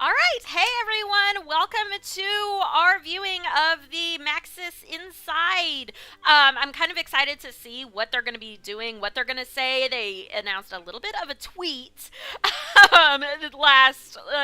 All right, hey everyone, welcome to our viewing of the Maxis Inside. I'm kind of excited to see what they're going to be doing, what they're going to say. They announced a little bit of a tweet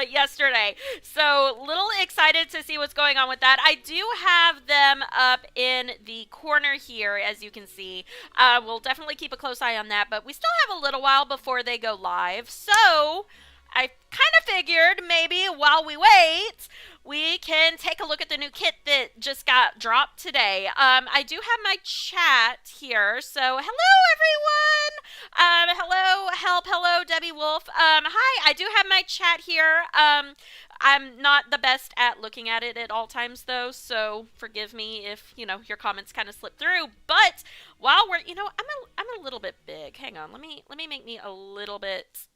yesterday, so little excited to see what's going on with that. I do have them up in the corner here, as you can see. We'll definitely keep a close eye on that, but we still have a little while before they go live, so I kind of figured maybe while we wait, we can take a look at the new kit that just got dropped today. I do have my chat here, so hello everyone. Hello, help, hello, Debbie Wolf. Hi, I do have my chat here. I'm not the best at looking at it at all times though, so forgive me if your comments kind of slip through. But while we're, I'm a little bit big. Hang on, let me make me a little bit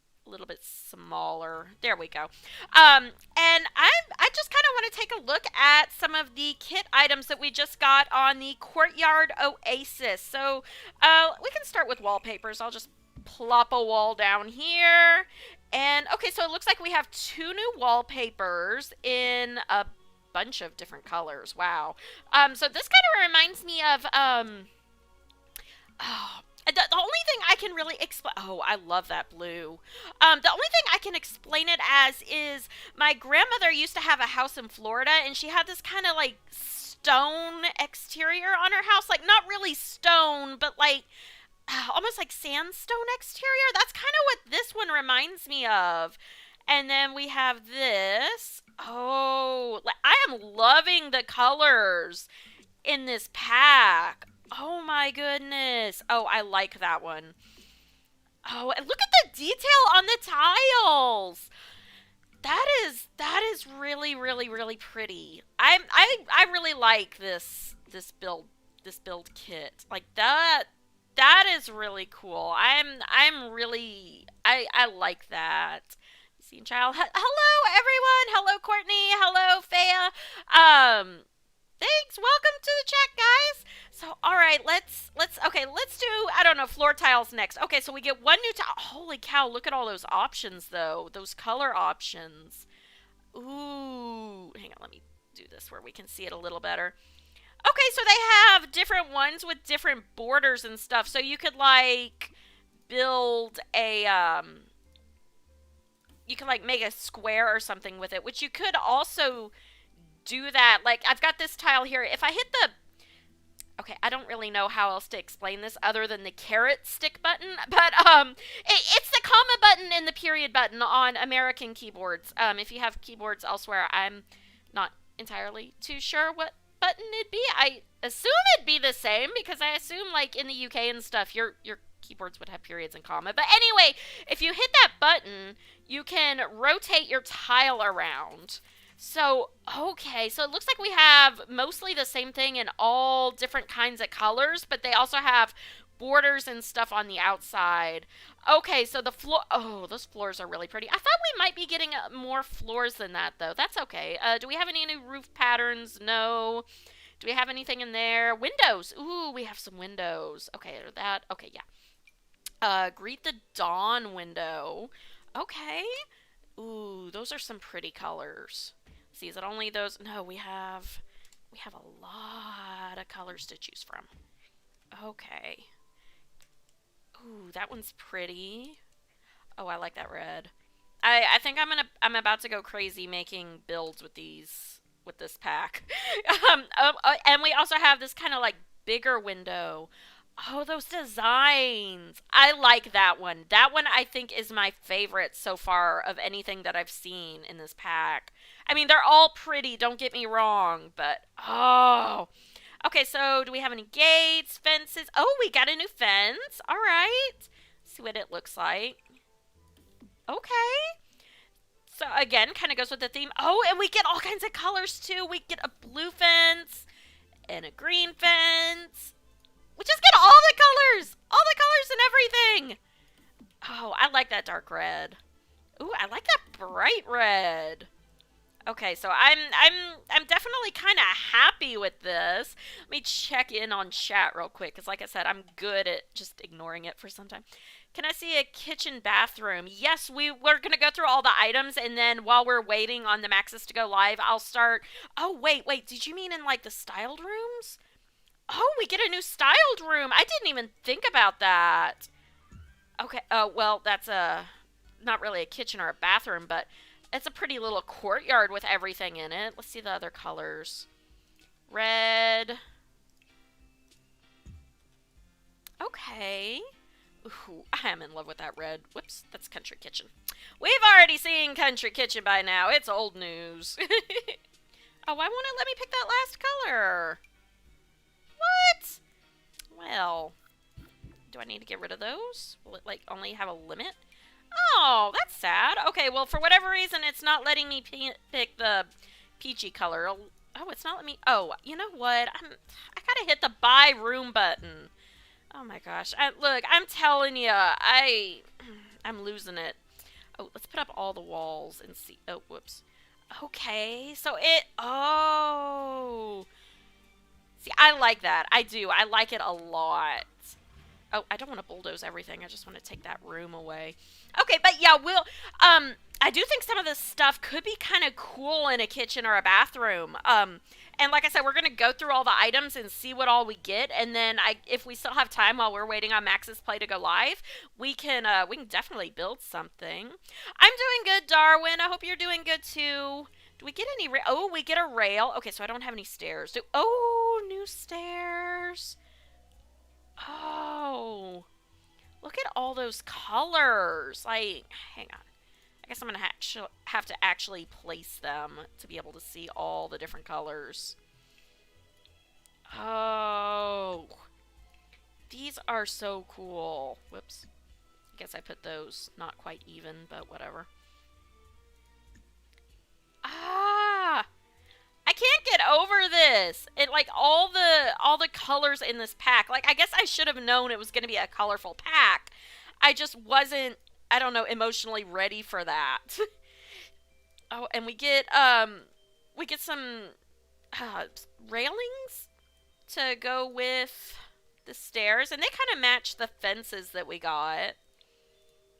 smaller. There we go. And I just kind of want to take a look at some of the kit items that we just got on the Courtyard Oasis. So we can start with wallpapers. I'll just plop a wall down here. And okay, so it looks like we have two new wallpapers in a bunch of different colors. Wow. So this kind of reminds me of oh, the only thing I can really explain... Oh, I love that blue. The only thing I can explain it as is my grandmother used to have a house in Florida, and she had this kind of, like, stone exterior on her house. Like, not really stone, but, like, almost like sandstone exterior. That's kind of what this one reminds me of. And then we have this. Oh, I am loving the colors in this pack. Oh my goodness. Oh, I like that one. Oh, and look at the detail on the tiles. That is really really pretty. I really like this build kit. Like that is really cool. I like that. Scene child. Hello everyone. Hello Courtney. Hello Faya. Thanks. Welcome to the chat, guys. So, all right, let's do, I don't know, floor tiles next. Okay, so we get one new tile. Holy cow, look at all those options though. Those color options. Ooh, hang on, let me do this where we can see it a little better. Okay, so they have different ones with different borders and stuff. So you could like build a you could like make a square or something with it, which you could also do that. Like, I've got this tile here. If I hit the... Okay, I don't really know how else to explain this other than the caret stick button, but it's the comma button and the period button on American keyboards. If you have keyboards elsewhere, I'm not entirely too sure what button it'd be. I assume it'd be the same because I assume, like, in the UK and stuff, your keyboards would have periods and comma. But anyway, if you hit that button, you can rotate your tile around. So, okay, so it looks like we have mostly the same thing in all different kinds of colors, but they also have borders and stuff on the outside. Okay, so the floor... Oh, those floors are really pretty. I thought we might be getting more floors than that, though. That's okay. Do we have any new roof patterns? No. Do we have anything in there? Windows. Ooh, we have some windows. Okay, that... Okay, yeah. Greet the Dawn window. Okay. Ooh, those are some pretty colors. See, is it only those? No, we have a lot of colors to choose from. Okay. Ooh, that one's pretty. Oh, I like that red. I think I'm about to go crazy making builds with this pack. And we also have this kind of like bigger window. Oh, those designs. I like that one. That one I think is my favorite so far of anything that I've seen in this pack. I mean, they're all pretty, don't get me wrong, but oh. Okay, so do we have any gates, fences? Oh, we got a new fence. All right. Let's see what it looks like. Okay. So again, kind of goes with the theme. Oh, and we get all kinds of colors too. We get a blue fence and a green fence. We just get all the colors and everything. Oh, I like that dark red. Ooh, I like that bright red. Okay, so I'm definitely kind of happy with this. Let me check in on chat real quick cuz like I said, I'm good at just ignoring it for some time. Can I see a kitchen bathroom? Yes, we're going to go through all the items and then while we're waiting on the Maxis to go live, I'll start. Oh, wait. Did you mean in like the styled rooms? Oh, we get a new styled room. I didn't even think about that. Okay. Oh, well, that's a not really a kitchen or a bathroom, but it's a pretty little courtyard with everything in it. Let's see the other colors. Red. Okay. Ooh, I am in love with that red. Whoops, that's Country Kitchen. We've already seen Country Kitchen by now. It's old news. Oh, why won't it let me pick that last color? What? Well, do I need to get rid of those? Will it, like, only have a limit? Oh, that's sad. Okay, well, for whatever reason, it's not letting me pick the peachy color. Oh, it's not letting me... Oh, you know what? I gotta hit the buy room button. Oh my gosh. Look, I'm telling you, I'm losing it. Oh, let's put up all the walls and see. Oh, whoops. Okay, so oh. See, I like that. I do. I like it a lot. Oh, I don't want to bulldoze everything. I just want to take that room away. Okay, but yeah, I do think some of this stuff could be kind of cool in a kitchen or a bathroom. And like I said, we're going to go through all the items and see what all we get. And then if we still have time while we're waiting on Max's Play to go live, we can definitely build something. I'm doing good, Darwin. I hope you're doing good too. Do we get any oh, we get a rail. Okay, so I don't have any stairs. Oh, new stairs. Oh, look at all those colors. Like, hang on. I guess I'm going to have to actually place them to be able to see all the different colors. Oh, these are so cool. Whoops. I guess I put those not quite even, but whatever. Ah, I can't get over this. It like all the colors in this pack. Like I guess I should have known it was going to be a colorful pack. I just wasn't, I don't know, emotionally ready for that. Oh, and we get some railings to go with the stairs, and they kind of match the fences that we got.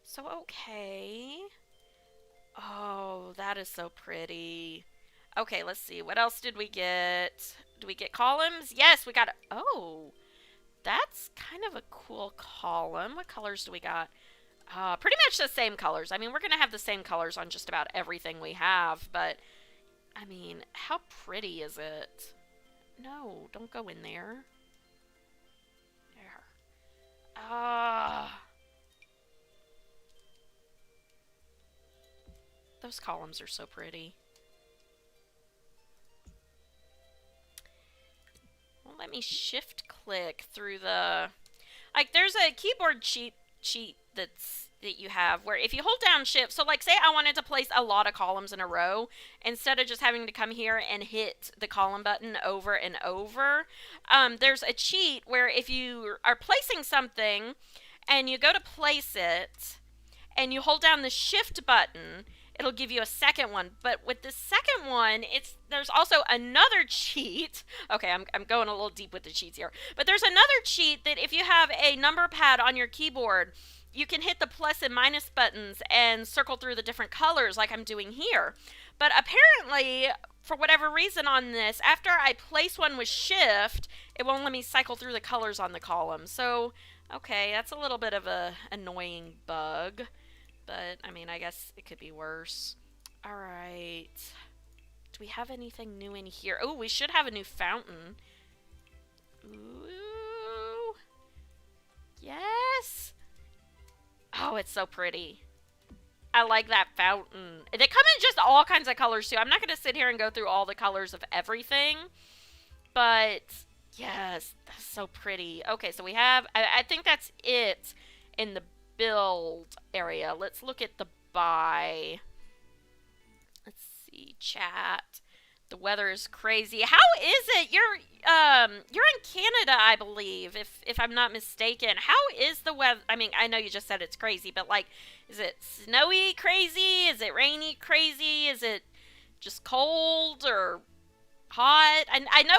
So okay. Oh, that is so pretty. Okay, let's see. What else did we get? Do we get columns? Yes, we got... Oh, that's kind of a cool column. What colors do we got? Pretty much the same colors. I mean, we're going to have the same colors on just about everything we have, but, I mean, how pretty is it? No, don't go in there. There. Those columns are so pretty. Well, let me shift click through the... Like, there's a keyboard cheat that you have where if you hold down shift, so like say I wanted to place a lot of columns in a row, instead of just having to come here and hit the column button over and over, there's a cheat where if you are placing something and you go to place it and you hold down the shift button, it'll give you a second one. But with the second one, there's also another cheat. Okay, I'm going a little deep with the cheats here. But there's another cheat that if you have a number pad on your keyboard, you can hit the plus and minus buttons and circle through the different colors like I'm doing here. But apparently, for whatever reason on this, after I place one with shift, it won't let me cycle through the colors on the column. So, okay, that's a little bit of a annoying bug. But, I mean, I guess it could be worse. Alright. Do we have anything new in here? Oh, we should have a new fountain. Ooh. Yes! Oh, it's so pretty. I like that fountain. They come in just all kinds of colors, too. I'm not going to sit here and go through all the colors of everything. But, yes, that's so pretty. Okay, so we have... I think that's it in the build area. Let's look at the buy. Let's see, chat. The weather is crazy. How is it? You're in Canada, I believe, if I'm not mistaken. How is the weather? I mean, I know you just said it's crazy, but like, is it snowy crazy? Is it rainy crazy? Is it just cold or hot? I know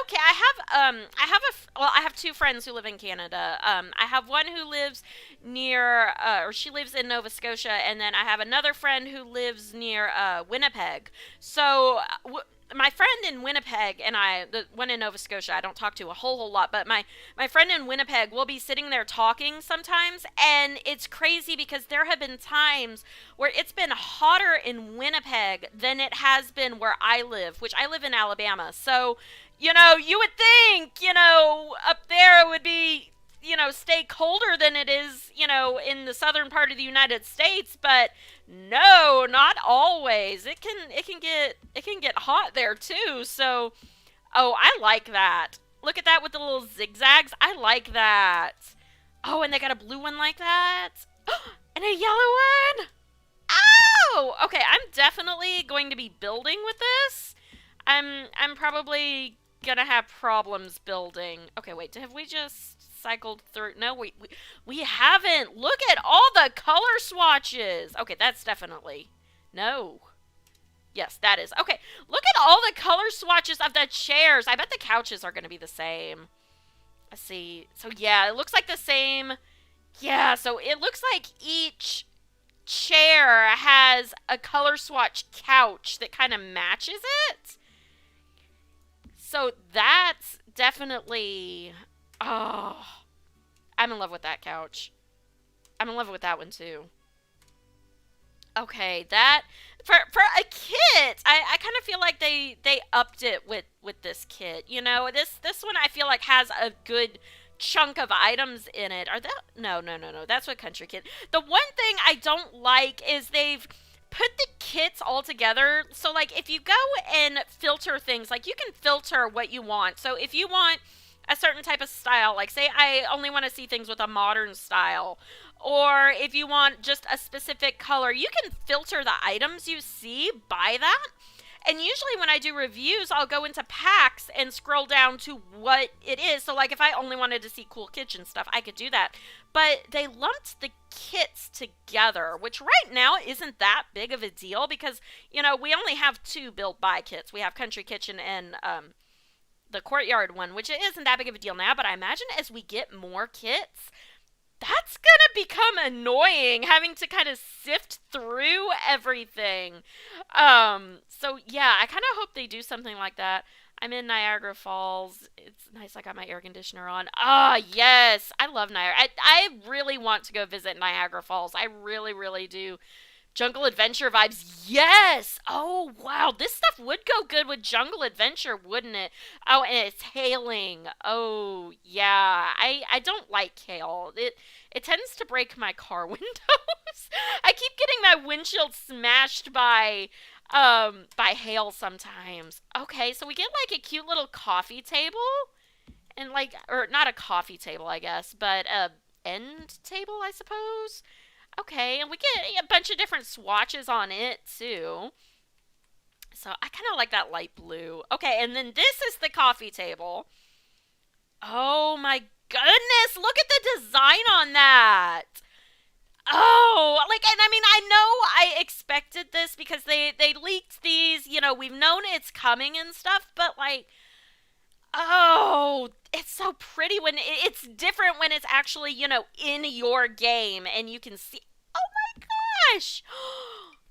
I have two friends who live in Canada. I have one who lives near or she lives in Nova Scotia, and then I have another friend who lives near Winnipeg. So my friend in Winnipeg and the one in Nova Scotia, I don't talk to a whole lot, but my friend in Winnipeg will be sitting there talking sometimes, and it's crazy because there have been times where it's been hotter in Winnipeg than it has been where I live, which I live in Alabama. So, you would think, up there it would be, stay colder than it is, in the southern part of the United States, but no, not always. It can get hot there too. So, oh, I like that. Look at that with the little zigzags. I like that. Oh, and they got a blue one like that. And a yellow one. Oh, okay. I'm definitely going to be building with this. I'm probably gonna have problems building. Okay, wait. Have we just cycled through? No, we haven't. Look at all the color swatches. Okay, that's definitely no. Yes, that is. Okay, look at all the color swatches of the chairs. I bet the couches are going to be the same. Let's see. So, yeah, it looks like the same. Yeah, so it looks like each chair has a color swatch couch that kind of matches it. So that's definitely... Oh, I'm in love with that couch. I'm in love with that one, too. Okay, that... For a kit, I kind of feel like they upped it with this kit. This one I feel like has a good chunk of items in it. Are that... No. That's what Country Kit. The one thing I don't like is they've put the kits all together. So, like, if you go and filter things, like, you can filter what you want. So, if you want a certain type of style, like, say I only want to see things with a modern style, or if you want just a specific color, you can filter the items you see by that. And usually when I do reviews, I'll go into packs and scroll down to what it is. So, like, if I only wanted to see cool kitchen stuff, I could do that. But they lumped the kits together, which right now isn't that big of a deal because, we only have two build-buy kits. We have Country Kitchen and the Courtyard one, which isn't that big of a deal now. But I imagine as we get more kits, that's gonna become annoying, having to kind of sift through everything. So yeah, I kind of hope they do something like that. I'm in Niagara Falls. It's nice I got my air conditioner on. Ah, yes. I love Niagara. I really want to go visit Niagara Falls. I really, really do. Jungle Adventure vibes. Yes! Oh, wow. This stuff would go good with Jungle Adventure, wouldn't it? Oh, and it's hailing. Oh, yeah. I don't like hail. It tends to break my car windows. I keep getting my windshield smashed by hail sometimes. Okay, so we get like a cute little coffee table and like or not a coffee table, I guess, but a end table, I suppose. Okay, and we get a bunch of different swatches on it, too. So I kind of like that light blue. Okay, and then this is the coffee table. Oh my goodness, look at the design on that. Oh, like, and I mean, I know I expected this because they leaked these, we've known it's coming and stuff, but like, oh, it's so pretty when it's different when it's actually, in your game and you can see. Oh my gosh.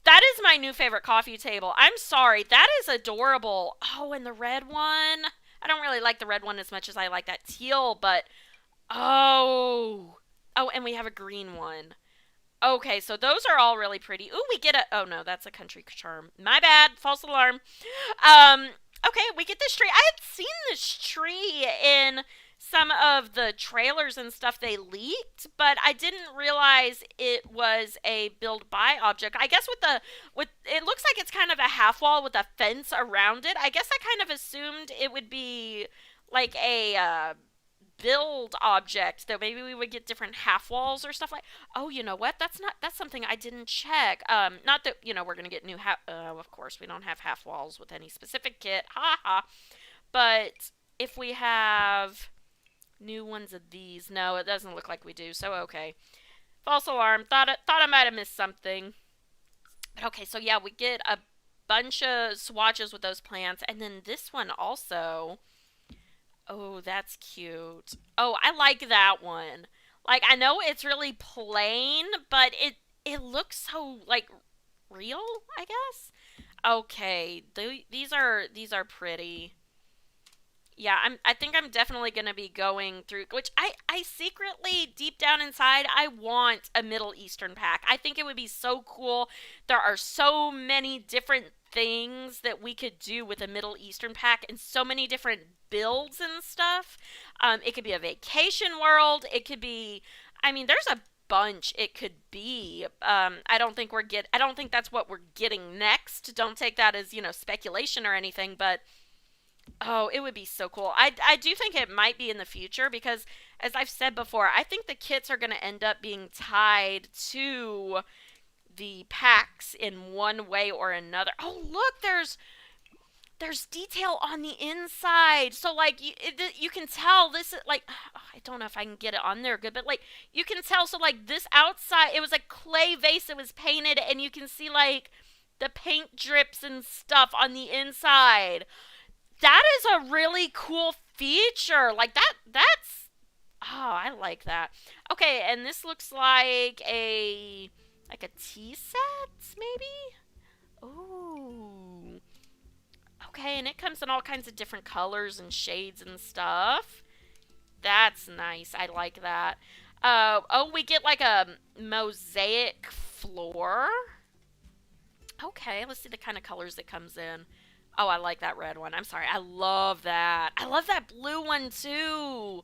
That is my new favorite coffee table. I'm sorry. That is adorable. Oh, and the red one. I don't really like the red one as much as I like that teal, but oh. Oh, and we have a green one. Okay, so those are all really pretty. Ooh, we get a... Oh, no, that's a country charm. My bad. False alarm. Okay, we get this tree. I had seen this tree in some of the trailers and stuff they leaked, but I didn't realize it was a build-buy object. I guess with it looks like it's kind of a half wall with a fence around it. I guess I kind of assumed it would be like a build object that maybe we would get different half walls or stuff like. Oh, you know what? That's something I didn't check. Not that we're gonna get new half. Of course, we don't have half walls with any specific kit. Ha ha. But if we have new ones of these, no, it doesn't look like we do. So okay, false alarm. Thought I might have missed something. But okay, so yeah, we get a bunch of swatches with those plants. And then this one also. Oh, that's cute. Oh, I like that one. Like, I know it's really plain, but it looks so like real, I guess. Okay, these are pretty. Yeah, I think I'm definitely going to be going through, which I secretly deep down inside I want a Middle Eastern pack. I think it would be so cool. There are so many different things that we could do with a Middle Eastern pack and so many different builds and stuff. It could be a vacation world. It could be, I mean, there's a bunch it could be. I don't think that's what we're getting next. Don't take that as, speculation or anything, but oh, it would be so cool. I do think it might be in the future because, as I've said before, I think the kits are going to end up being tied to the packs in one way or another. Oh, look, there's detail on the inside. So, like, you can tell this is, like, I don't know if I can get it on there good, but, like, you can tell. So, like, this outside, it was a clay vase that was painted, and you can see, like, the paint drips and stuff on the inside. That is a really cool feature. Like that's oh, I like that. Okay, and this looks like a tea set, maybe? Ooh. Okay, and it comes in all kinds of different colors and shades and stuff. That's nice. I like that. Oh, we get like a mosaic floor. Okay, let's see the kind of colors it comes in. Oh, I like that red one. I'm sorry. I love that. I love that blue one too.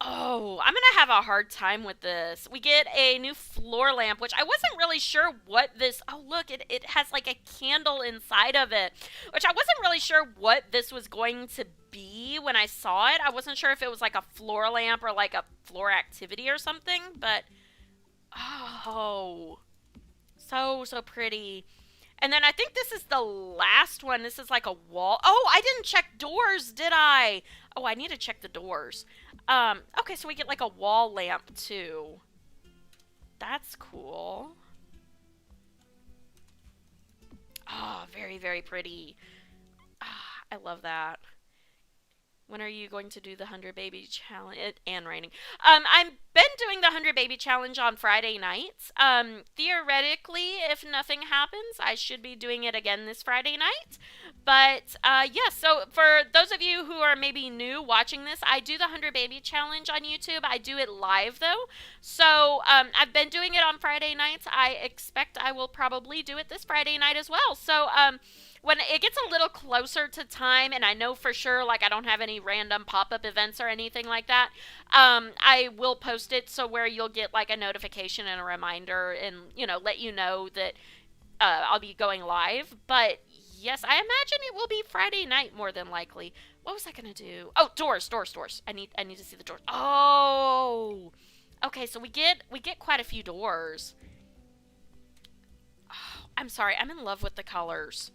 Oh, I'm going to have a hard time with this. We get a new floor lamp, which I wasn't really sure what this... Oh, look, it has like a candle inside of it, which I wasn't really sure what this was going to be when I saw it. I wasn't sure if it was like a floor lamp or like a floor activity or something, but... Oh, so pretty. And then I think this is the last one. This is like a wall. Oh, I didn't check doors, did I? Oh, I need to check the doors. Okay, so we get like a wall lamp too. That's cool. Oh, very, very pretty. Ah, I love that. When are you going to do the 100 Baby Challenge? And raining. I've been doing the 100 Baby Challenge on Friday nights. Theoretically, if nothing happens, I should be doing it again this Friday night. But, yeah, so for those of you who are maybe new watching this, I do the 100 Baby Challenge on YouTube. I do it live, though. So, I've been doing it on Friday nights. I expect I will probably do it this Friday night as well. So, when it gets a little closer to time and I know for sure like I don't have any random pop-up events or anything like that, I will post it so where you'll get like a notification and a reminder and let you know that I'll be going live. But yes, I imagine it will be Friday night more than likely. What was I gonna do? Oh, doors. I need to see the doors. Oh, okay, so we get quite a few doors. Oh, I'm sorry, I'm in love with the colors.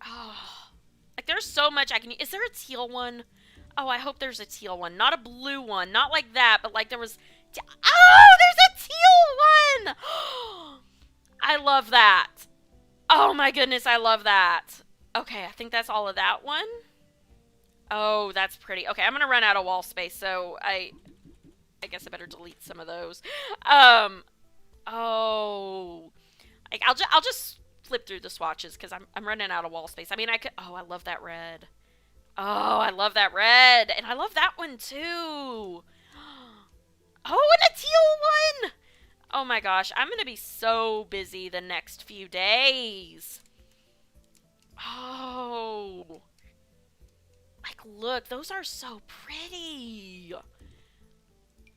Oh, like there's so much I can use. Is there a teal one? Oh, I hope there's a teal one. Not a blue one. Not like that, but like there was... Oh, there's a teal one! I love that. Oh my goodness, I love that. Okay, I think that's all of that one. Oh, that's pretty. Okay, I'm going to run out of wall space, so I guess I better delete some of those. Oh. Like, I'll just flip through the swatches because I'm running out of wall space. I mean, I could... Oh, I love that red. Oh, I love that red. And I love that one, too. Oh, and a teal one! Oh, my gosh. I'm going to be so busy the next few days. Oh. Like, look. Those are so pretty.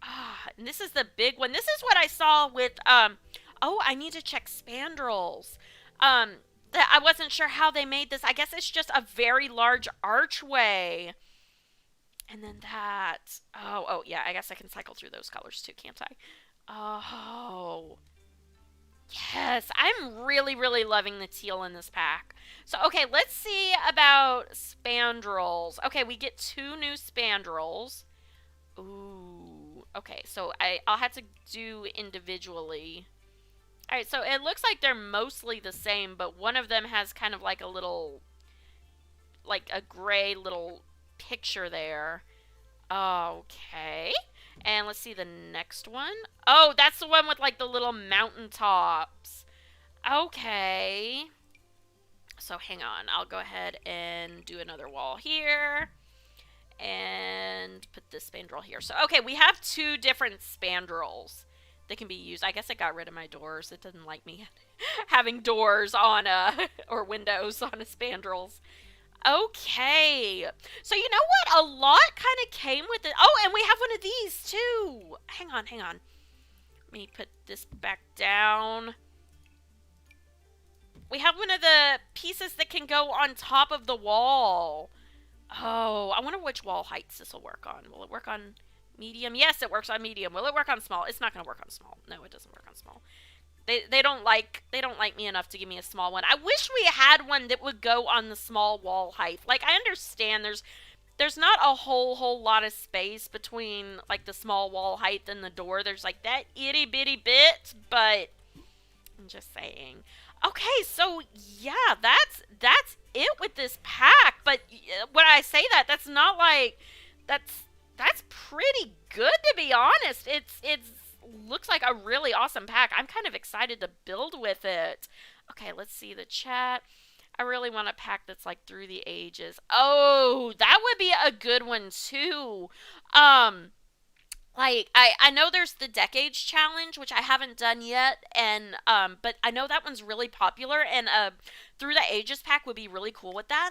Ah, and this is the big one. This is what I saw with... Oh, I need to check spandrels. I wasn't sure how they made this. I guess it's just a very large archway. And then that. Oh, yeah. I guess I can cycle through those colors too, can't I? Oh. Yes. I'm really, really loving the teal in this pack. So, okay, let's see about spandrels. Okay, we get 2 new spandrels. Ooh. Okay, so I'll have to do individually. Alright, so it looks like they're mostly the same, but one of them has kind of like a little, like a gray little picture there. Okay. And let's see the next one. Oh, that's the one with like the little mountaintops. Okay. So hang on. I'll go ahead and do another wall here. And put this spandrel here. So, okay, we have two different spandrels that can be used. I guess I got rid of my doors. It doesn't like me having doors on or windows on a spandrels. Okay. So you know what? A lot kind of came with it. Oh, and we have one of these too. Hang on, hang on. Let me put this back down. We have one of the pieces that can go on top of the wall. Oh, I wonder which wall heights this will work on. Will it work on medium? Yes, it works on medium. Will it work on small? It's not going to work on small. No, it doesn't work on small. They don't like me enough to give me a small one. I wish we had one that would go on the small wall height. Like, I understand there's not a whole lot of space between like the small wall height and the door. There's like that itty bitty bit, but I'm just saying. Okay, so yeah, that's it with this pack. But when I say that, that's not like that's pretty good, to be honest. It's looks like a really awesome pack. I'm kind of excited to build with it. Okay, let's see the chat. I really want a pack that's like through the ages. Oh, that would be a good one too. Like I know there's the decades challenge, which I haven't done yet, and but I know that one's really popular, and through the ages pack would be really cool with that.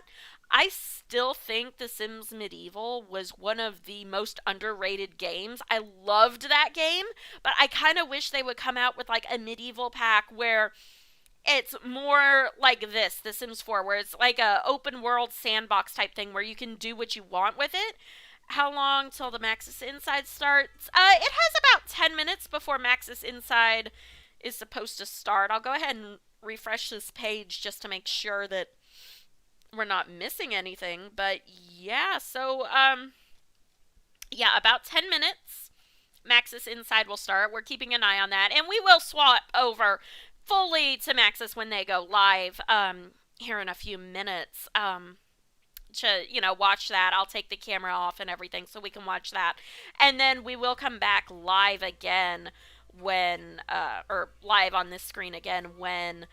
I still think The Sims Medieval was one of the most underrated games. I loved that game, but I kind of wish they would come out with like a medieval pack where it's more like this, The Sims 4, where it's like a open world sandbox type thing where you can do what you want with it. How long till the Maxis Inside starts? It has about 10 minutes before Maxis Inside is supposed to start. I'll go ahead and refresh this page just to make sure that we're not missing anything. But yeah, so yeah, about 10 minutes Maxis Inside will start. We're keeping an eye on that, and we will swap over fully to Maxis when they go live here in a few minutes. To, you know, watch that. I'll take the camera off and everything so we can watch that. And then we will come back live again when or live on this screen again when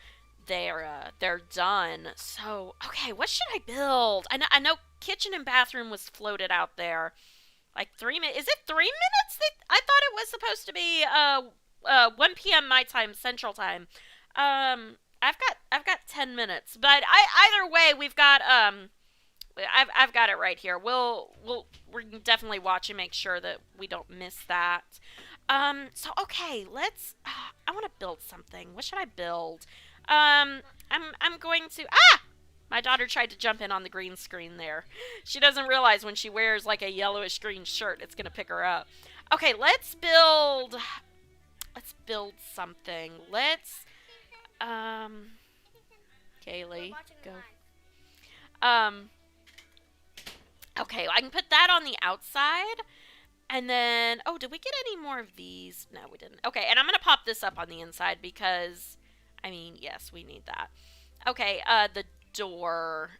they're done. So, okay, what should I build? I know kitchen and bathroom was floated out there. Like 3 minutes. Is it 3 minutes? I thought it was supposed to be 1 p.m. my time, Central Time. I've got 10 minutes. But either way, we've got I've got it right here. We're definitely watch and make sure that we don't miss that. So okay, let's. I want to build something. What should I build? I'm going to. My daughter tried to jump in on the green screen there. She doesn't realize when she wears like a yellowish green shirt, it's gonna pick her up. Okay, let's build. Let's build something. Let's. Kaylee, go. Okay, I can put that on the outside. And then, oh, did we get any more of these? No, we didn't. Okay, and I'm going to pop this up on the inside because, I mean, yes, we need that. Okay, the door.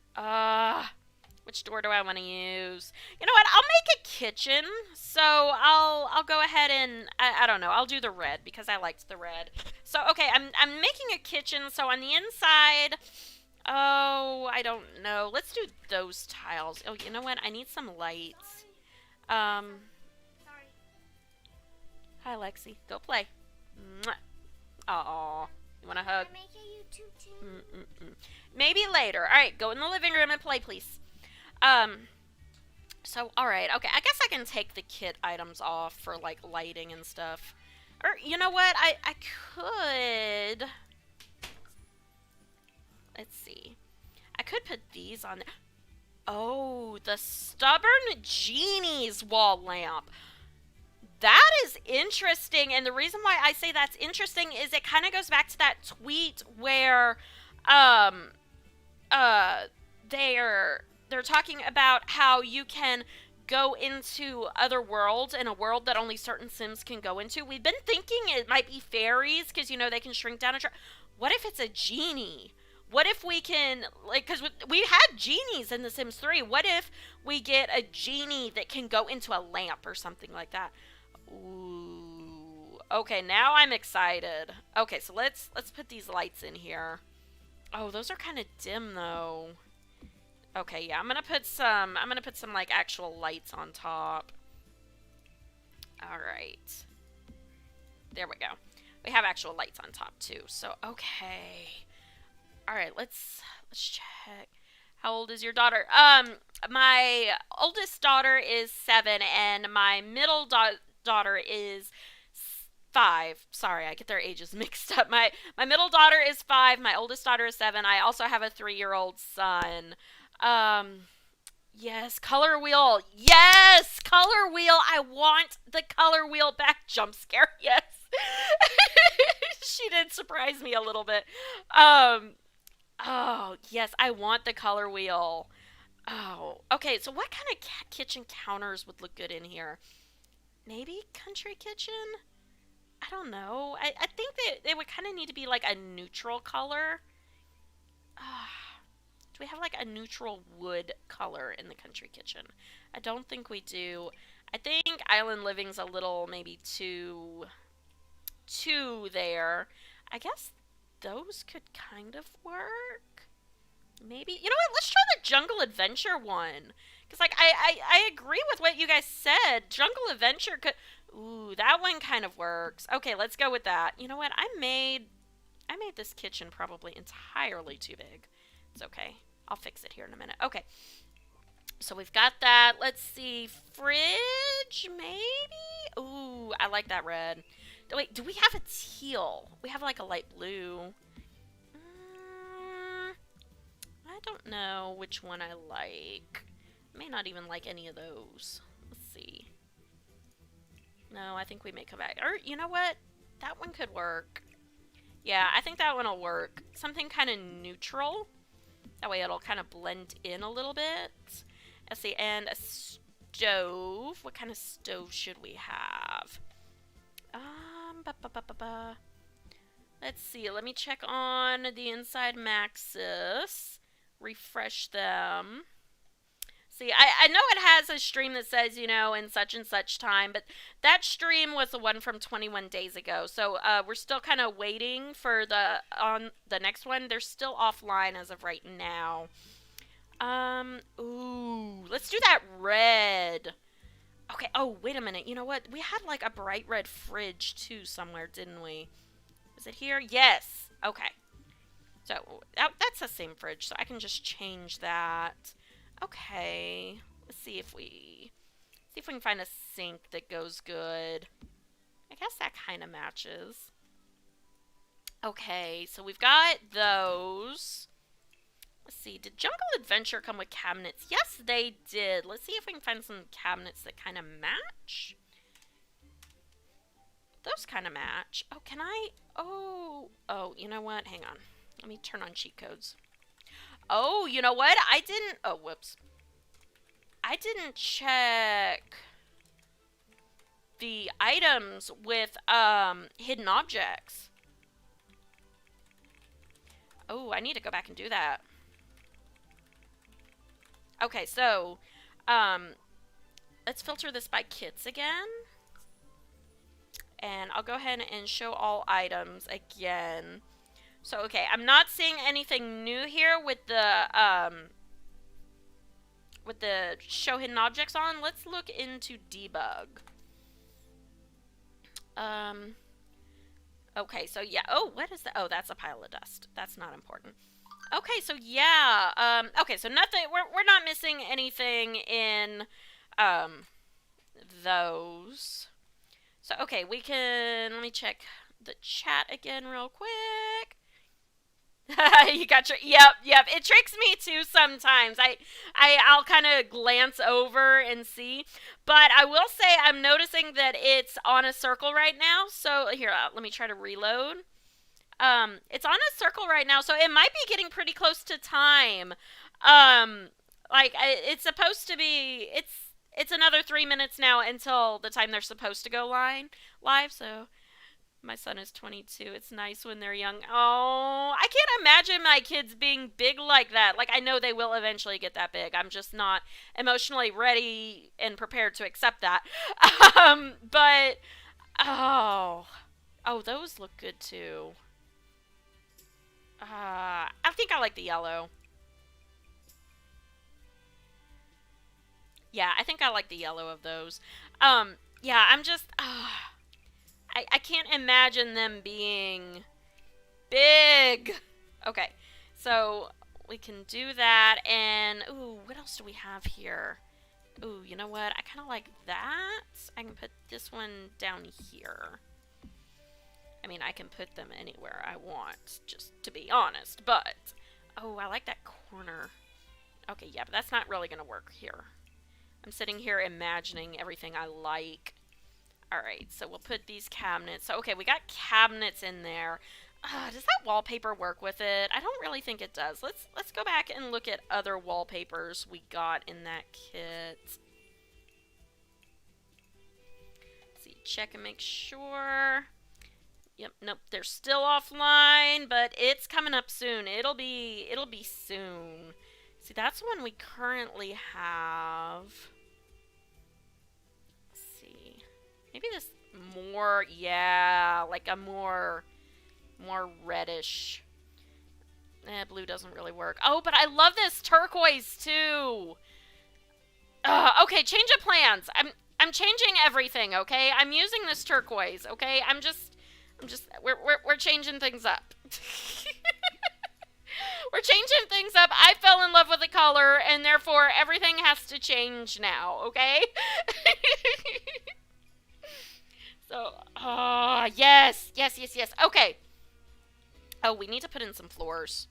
Which door do I want to use? You know what? I'll make a kitchen. So I'll go ahead and, I don't know, I'll do the red because I liked the red. So, okay, I'm making a kitchen. So on the inside... Oh, I don't know. Let's do those tiles. Oh, you know what? I need some lights. Sorry. Hi, Lexi. Go play. Aw. You want a hug? Can I make a YouTube too? Maybe later. All right, go in the living room and play, please. So, all right. Okay, I guess I can take the kit items off for, like, lighting and stuff. Or, you know what? I could... Let's see. I could put these on there. Oh, the Stubborn Genie's wall lamp. That is interesting, and the reason why I say that's interesting is it kind of goes back to that tweet where they're talking about how you can go into other worlds in a world that only certain Sims can go into. We've been thinking it might be fairies because, they can shrink down and shrink. What if it's a genie? What if we can, like, because we had genies in The Sims 3. What if we get a genie that can go into a lamp or something like that? Ooh. Okay, now I'm excited. Okay, so let's put these lights in here. Oh, those are kind of dim though. Okay, yeah, I'm gonna put some like actual lights on top. All right. There we go. We have actual lights on top too. So, okay. All right, let's check. How old is your daughter? My oldest daughter is 7 and my middle daughter is 5. Sorry, I get their ages mixed up. My middle daughter is 5, my oldest daughter is 7. I also have a 3-year-old son. Yes, color wheel. Yes, color wheel. I want the color wheel back. Jump scare. Yes. She did surprise me a little bit. Oh, yes, I want the color wheel. Oh, okay, so what kind of kitchen counters would look good in here? Maybe country kitchen? I don't know. I think that they would kind of need to be like a neutral color. Do we have like a neutral wood color in the country kitchen? I don't think we do. I think Island Living's a little maybe too there. I guess those could kind of work. Maybe. You know what? Let's try the Jungle Adventure one. Because, like, I agree with what you guys said. Jungle Adventure could... Ooh, that one kind of works. Okay, let's go with that. You know what? I made this kitchen probably entirely too big. It's okay. I'll fix it here in a minute. Okay. So we've got that. Let's see. Fridge, maybe? Ooh, I like that red. Wait, do we have a teal? We have like a light blue. I don't know which one I like. I may not even like any of those. Let's see. No, I think we may come back. Or, you know what? That one could work. Yeah, I think that one will work. Something kind of neutral. That way it'll kind of blend in a little bit. Let's see, and a stove. What kind of stove should we have? Let's see. Let me check on the Inside Maxis. Refresh them. See, I know it has a stream that says, in such and such time, but that stream was the one from 21 days ago. So we're still kind of waiting for the next one. They're still offline as of right now. Ooh, let's do that red. Okay, oh, wait a minute. You know what? We had like a bright red fridge too somewhere, didn't we? Is it here? Yes. Okay. So that's the same fridge, so I can just change that. Okay. Let's see if we can find a sink that goes good. I guess that kind of matches. Okay, so we've got those. Let's see, did Jungle Adventure come with cabinets? Yes, they did. Let's see if we can find some cabinets that kind of match. Those kind of match. Oh, can I? Oh, you know what? Hang on. Let me turn on cheat codes. Oh, you know what? I didn't... Oh, whoops. I didn't check the items with hidden objects. Oh, I need to go back and do that. Okay, so let's filter this by kits again. And I'll go ahead and show all items again. So, okay, I'm not seeing anything new here with the show hidden objects on. Let's look into debug. Okay, so yeah. Oh, what is that? Oh, that's a pile of dust. That's not important. Okay, so yeah. Okay, so nothing. We're not missing anything in those. So okay, we can. Let me check the chat again real quick. You got your yep. It tricks me too sometimes. I'll kind of glance over and see, but I will say I'm noticing that it's on a circle right now. So here, let me try to reload. It's on a circle right now, so it might be getting pretty close to time. Like it's supposed to be. it's another 3 minutes now until the time they're supposed to go live. So my son is 22. It's nice when they're young. Oh, I can't imagine my kids being big like that. Like, I know they will eventually get that big. I'm just not emotionally ready and prepared to accept that. But, oh. Oh, those look good too. I think I like the yellow. Yeah, I think I like the yellow of those. Yeah, I'm just, I can't imagine them being big. Okay, so we can do that, and, ooh, what else do we have here? Ooh, you know what? I kind of like that. I can put this one down here. I mean, I can put them anywhere I want, just to be honest, but, oh, I like that corner. Okay, yeah, but that's not really going to work here. I'm sitting here imagining everything I like. Alright, so we'll put these cabinets. So, okay, we got cabinets in there. Does that wallpaper work with it? I don't really think it does. Let's go back and look at other wallpapers we got in that kit. Let's see, check and make sure. Yep, nope, they're still offline, but it's coming up soon. It'll be soon. See, that's one we currently have. Let's see. Maybe this more, yeah, like a more reddish. Blue doesn't really work. Oh, but I love this turquoise too. Okay, change of plans. I'm changing everything, okay? I'm using this turquoise, okay? We're changing things up. We're changing things up. I fell in love with the color, and therefore everything has to change now, okay? So, yes. Okay. Oh, we need to put in some floors.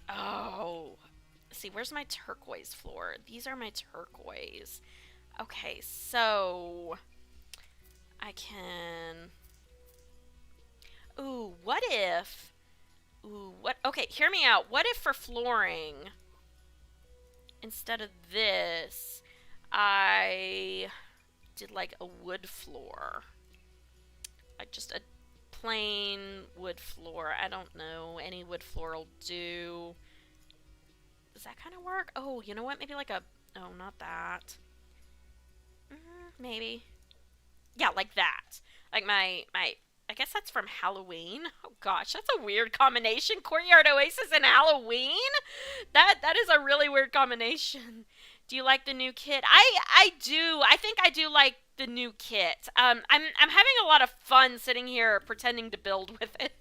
Oh. See, where's my turquoise floor? These are my turquoise. Okay, so I can... Ooh, what if... Ooh, what... Okay, hear me out. What if for flooring, instead of this, I did like a wood floor? Like just a plain wood floor. I don't know. Any wood floor will do. Does that kind of work? Oh, you know what? Maybe like a... Oh, not that. Maybe. Yeah, like that. Like my... I guess that's from Halloween. Oh gosh, that's a weird combination. Courtyard Oasis and Halloween? That is a really weird combination. Do you like the new kit? I do. I think I do like the new kit. I'm having a lot of fun sitting here pretending to build with it.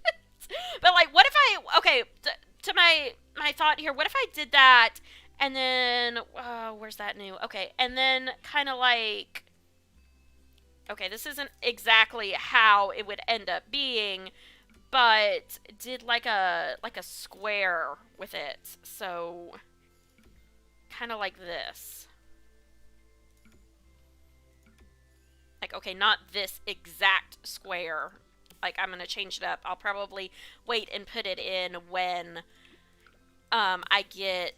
But like, what if I... Okay, to my thought here, what if I did that and then... where's that new? Okay, and then kind of like... Okay, this isn't exactly how it would end up being, but did like a square with it. So kind of like this. Like, okay, not this exact square. Like, I'm going to change it up. I'll probably wait and put it in when I get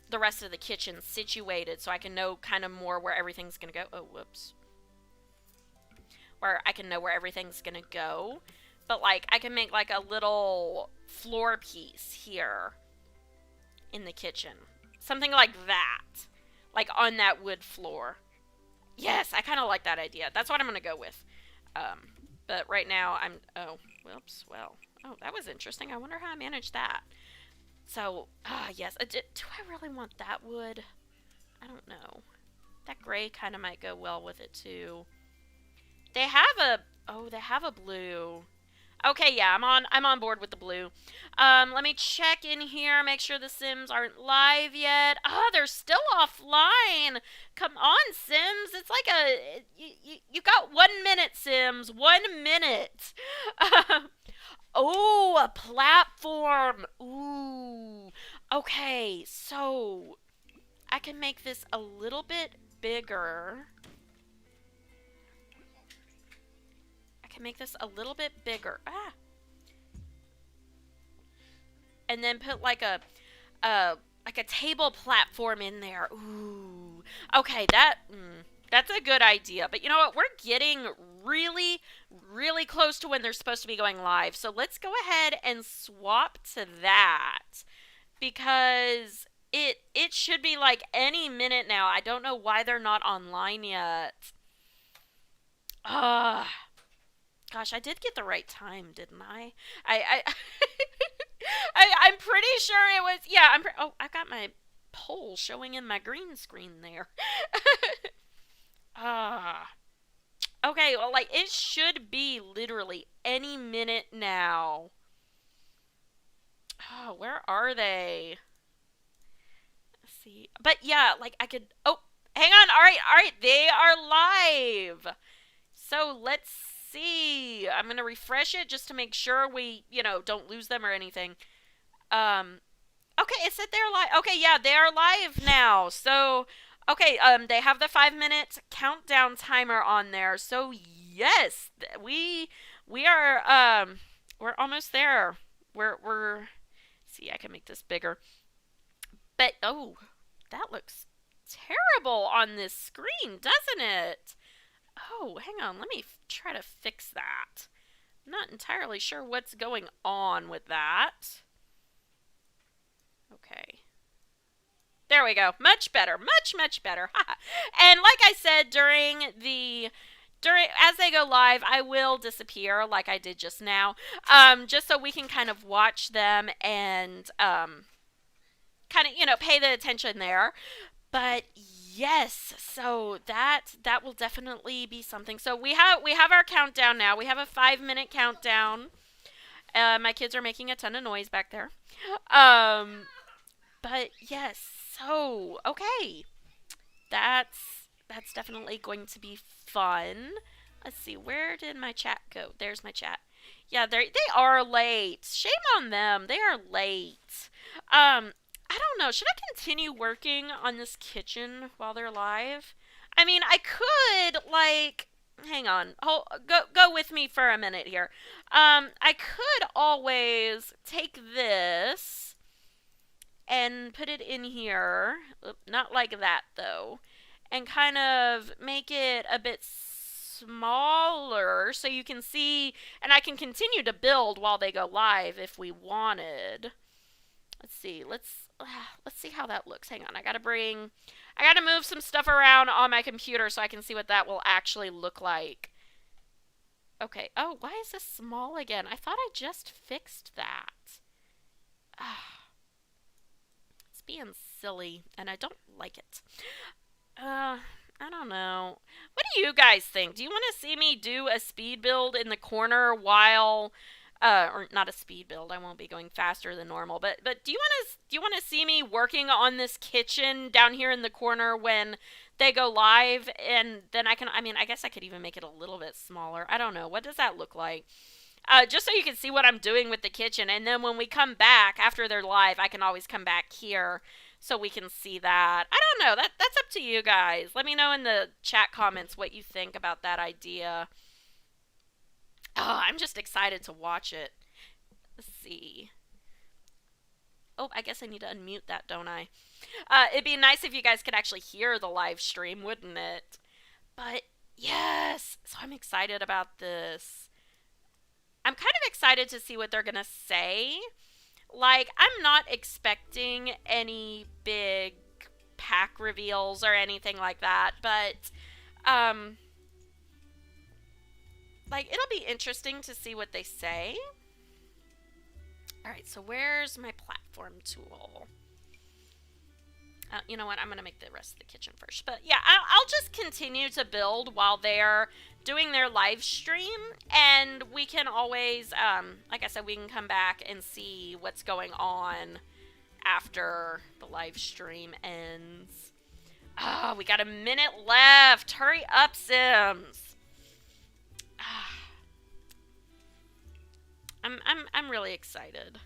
the rest of the kitchen situated, so I can know kind of more where everything's gonna go. Oh, whoops. Where I can know where everything's gonna go. But, like, I can make, like, a little floor piece here in the kitchen. Something like that. Like, on that wood floor. Yes, I kind of like that idea. That's what I'm gonna go with. But right now, oh, whoops, well. Oh, that was interesting. I wonder how I managed that. So, yes. Do I really want that wood? I don't know. That gray kind of might go well with it, too. They have a... Oh, they have a blue. Okay, yeah, I'm on board with the blue. Let me check in here, make sure the Sims aren't live yet. They're still offline. Come on, Sims. It's like a... You got 1 minute, Sims. 1 minute. Oh, a platform. Ooh. Okay, so I can make this a little bit bigger. I can make this a little bit bigger. And then put like a uh like a table platform in there. Ooh. Okay, that's a good idea. But you know what? We're getting really really close to when they're supposed to be going live. So let's go ahead and swap to that because it should be like any minute now. I don't know why they're not online yet. Ah, gosh, I did get the right time, didn't I? I I'm pretty sure it was. Yeah, oh, I got my poll showing in my green screen there. Ah. Okay, well, like it should be literally any minute now. Oh, where are they? Let's see. But yeah, like I could. Oh, hang on. All right. They are live. So let's see. I'm gonna refresh it just to make sure we, don't lose them or anything. Um, okay, it said they're live. Okay, yeah, they are live now. So, okay, they have the 5 minute countdown timer on there. So yes, we are we're almost there. We're see, I can make this bigger. But oh, that looks terrible on this screen, doesn't it? Oh, hang on. Let me try to fix that. I'm not entirely sure what's going on with that. Okay. There we go. Much better. Much better. And like I said, during as they go live, I will disappear like I did just now. Just so we can kind of watch them and kind of, pay the attention there. But yes, so that will definitely be something. So we have our countdown now. We have a 5 minute countdown. My kids are making a ton of noise back there. Um, but yes, so okay, that's definitely going to be fun. Let's see, where did my chat go? There's my chat. Yeah, they are late. Shame on them. They are late. I don't know. Should I continue working on this kitchen while they're live? I mean, I could like hang on. Go with me for a minute here. I could always take this and put it in here. Not like that though. And kind of make it a bit smaller so you can see and I can continue to build while they go live if we wanted. Let's see. Let's see how that looks. Hang on. I got to move some stuff around on my computer so I can see what that will actually look like. Okay. Oh, why is this small again? I thought I just fixed that. It's being silly and I don't like it. I don't know. What do you guys think? Do you want to see me do a speed build in the corner while or not a speed build. I won't be going faster than normal. But do you want to see me working on this kitchen down here in the corner when they go live? And then I guess I could even make it a little bit smaller. I don't know. What does that look like? Just so you can see what I'm doing with the kitchen. And then when we come back after they're live, I can always come back here so we can see that. I don't know. That's up to you guys. Let me know in the chat comments what you think about that idea. Oh, I'm just excited to watch it. Let's see. Oh, I guess I need to unmute that, don't I? It'd be nice if you guys could actually hear the live stream, wouldn't it? But yes, so I'm excited about this. I'm kind of excited to see what they're gonna say. Like, I'm not expecting any big pack reveals or anything like that, but like, it'll be interesting to see what they say. Alright, so where's my platform tool? You know what? I'm going to make the rest of the kitchen first. But yeah, I'll just continue to build while they're doing their live stream. And we can always, like I said, we can come back and see what's going on after the live stream ends. Oh, we got a minute left. Hurry up, Sims. I'm really excited.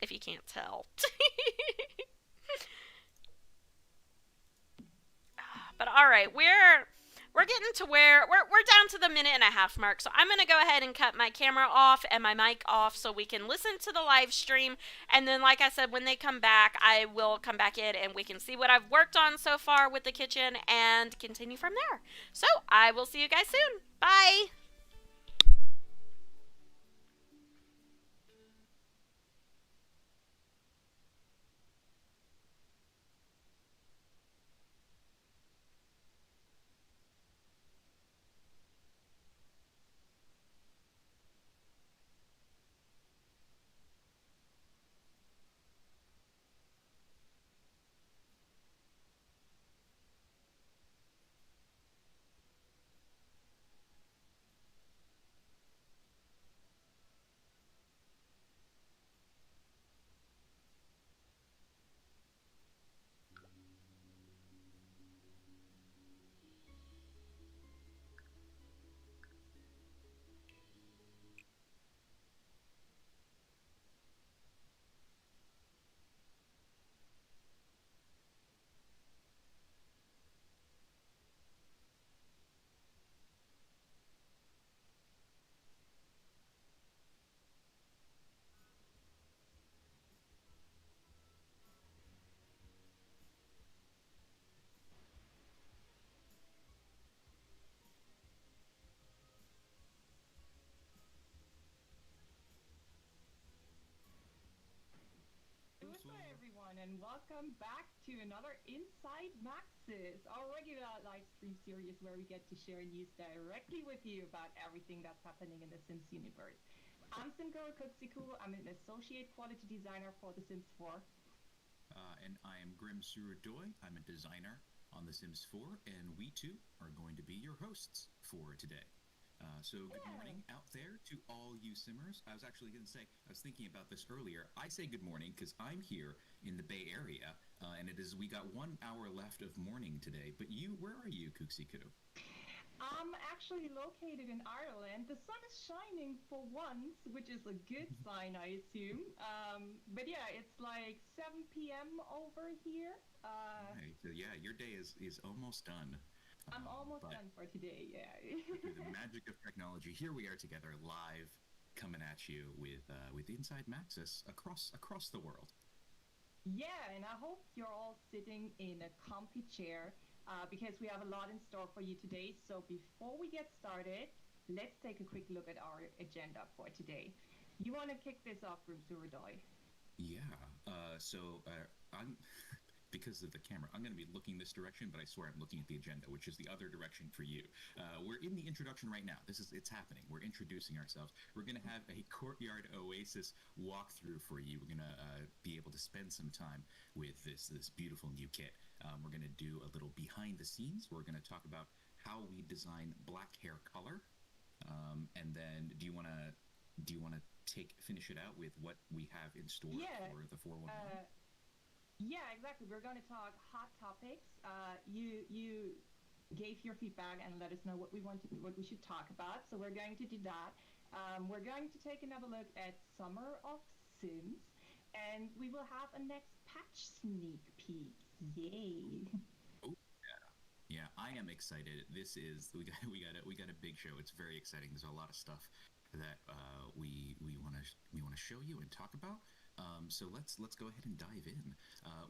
If you can't tell. But all right, we're getting to where we're down to the minute and a half mark. So I'm gonna go ahead and cut my camera off and my mic off so we can listen to the live stream. And then, like I said, when they come back, I will come back in and we can see what I've worked on so far with the kitchen and continue from there. So I will see you guys soon. Bye. Goodbye, everyone, and welcome back to another Inside Maxis, our regular live stream series where we get to share news directly with you about everything that's happening in the Sims universe. I'm SimGirl Kutsiku. I'm an associate quality designer for The Sims 4. And I am Grim Suradoy. I'm a designer on The Sims 4, and we too are going to be your hosts for today. So good morning out there to all you Simmers. I was actually going to say, I was thinking about this earlier. I say good morning because I'm here in the Bay Area, and we got 1 hour left of morning today. But you, where are you, Kuksiku? I'm actually located in Ireland. The sun is shining for once, which is a good sign, I assume. But yeah, it's like 7 p.m. over here. Right. So yeah, your day is almost done. I'm almost done for today, yeah. Through the magic of technology, here we are together live, coming at you with Inside Maxis across the world. Yeah, and I hope you're all sitting in a comfy chair because we have a lot in store for you today. So before we get started, let's take a quick look at our agenda for today. You want to kick this off, Group Suradoy? Yeah. I'm because of the camera, I'm going to be looking this direction, but I swear I'm looking at the agenda, which is the other direction for you. We're in the introduction right now. It's happening. We're introducing ourselves. We're going to have a Courtyard Oasis walkthrough for you. We're going to be able to spend some time with this beautiful new kit. We're going to do a little behind the scenes. We're going to talk about how we design black hair color. And then do you want to finish it out with what we have in store for the 411? Yeah, exactly. We're going to talk hot topics. You gave your feedback and let us know what we should talk about. So we're going to do that. We're going to take another look at Summer of Sims, and we will have a next patch sneak peek. Yay! Oh yeah, I am excited. We got a big show. It's very exciting. There's a lot of stuff that we want to show you and talk about. So let's go ahead and dive in.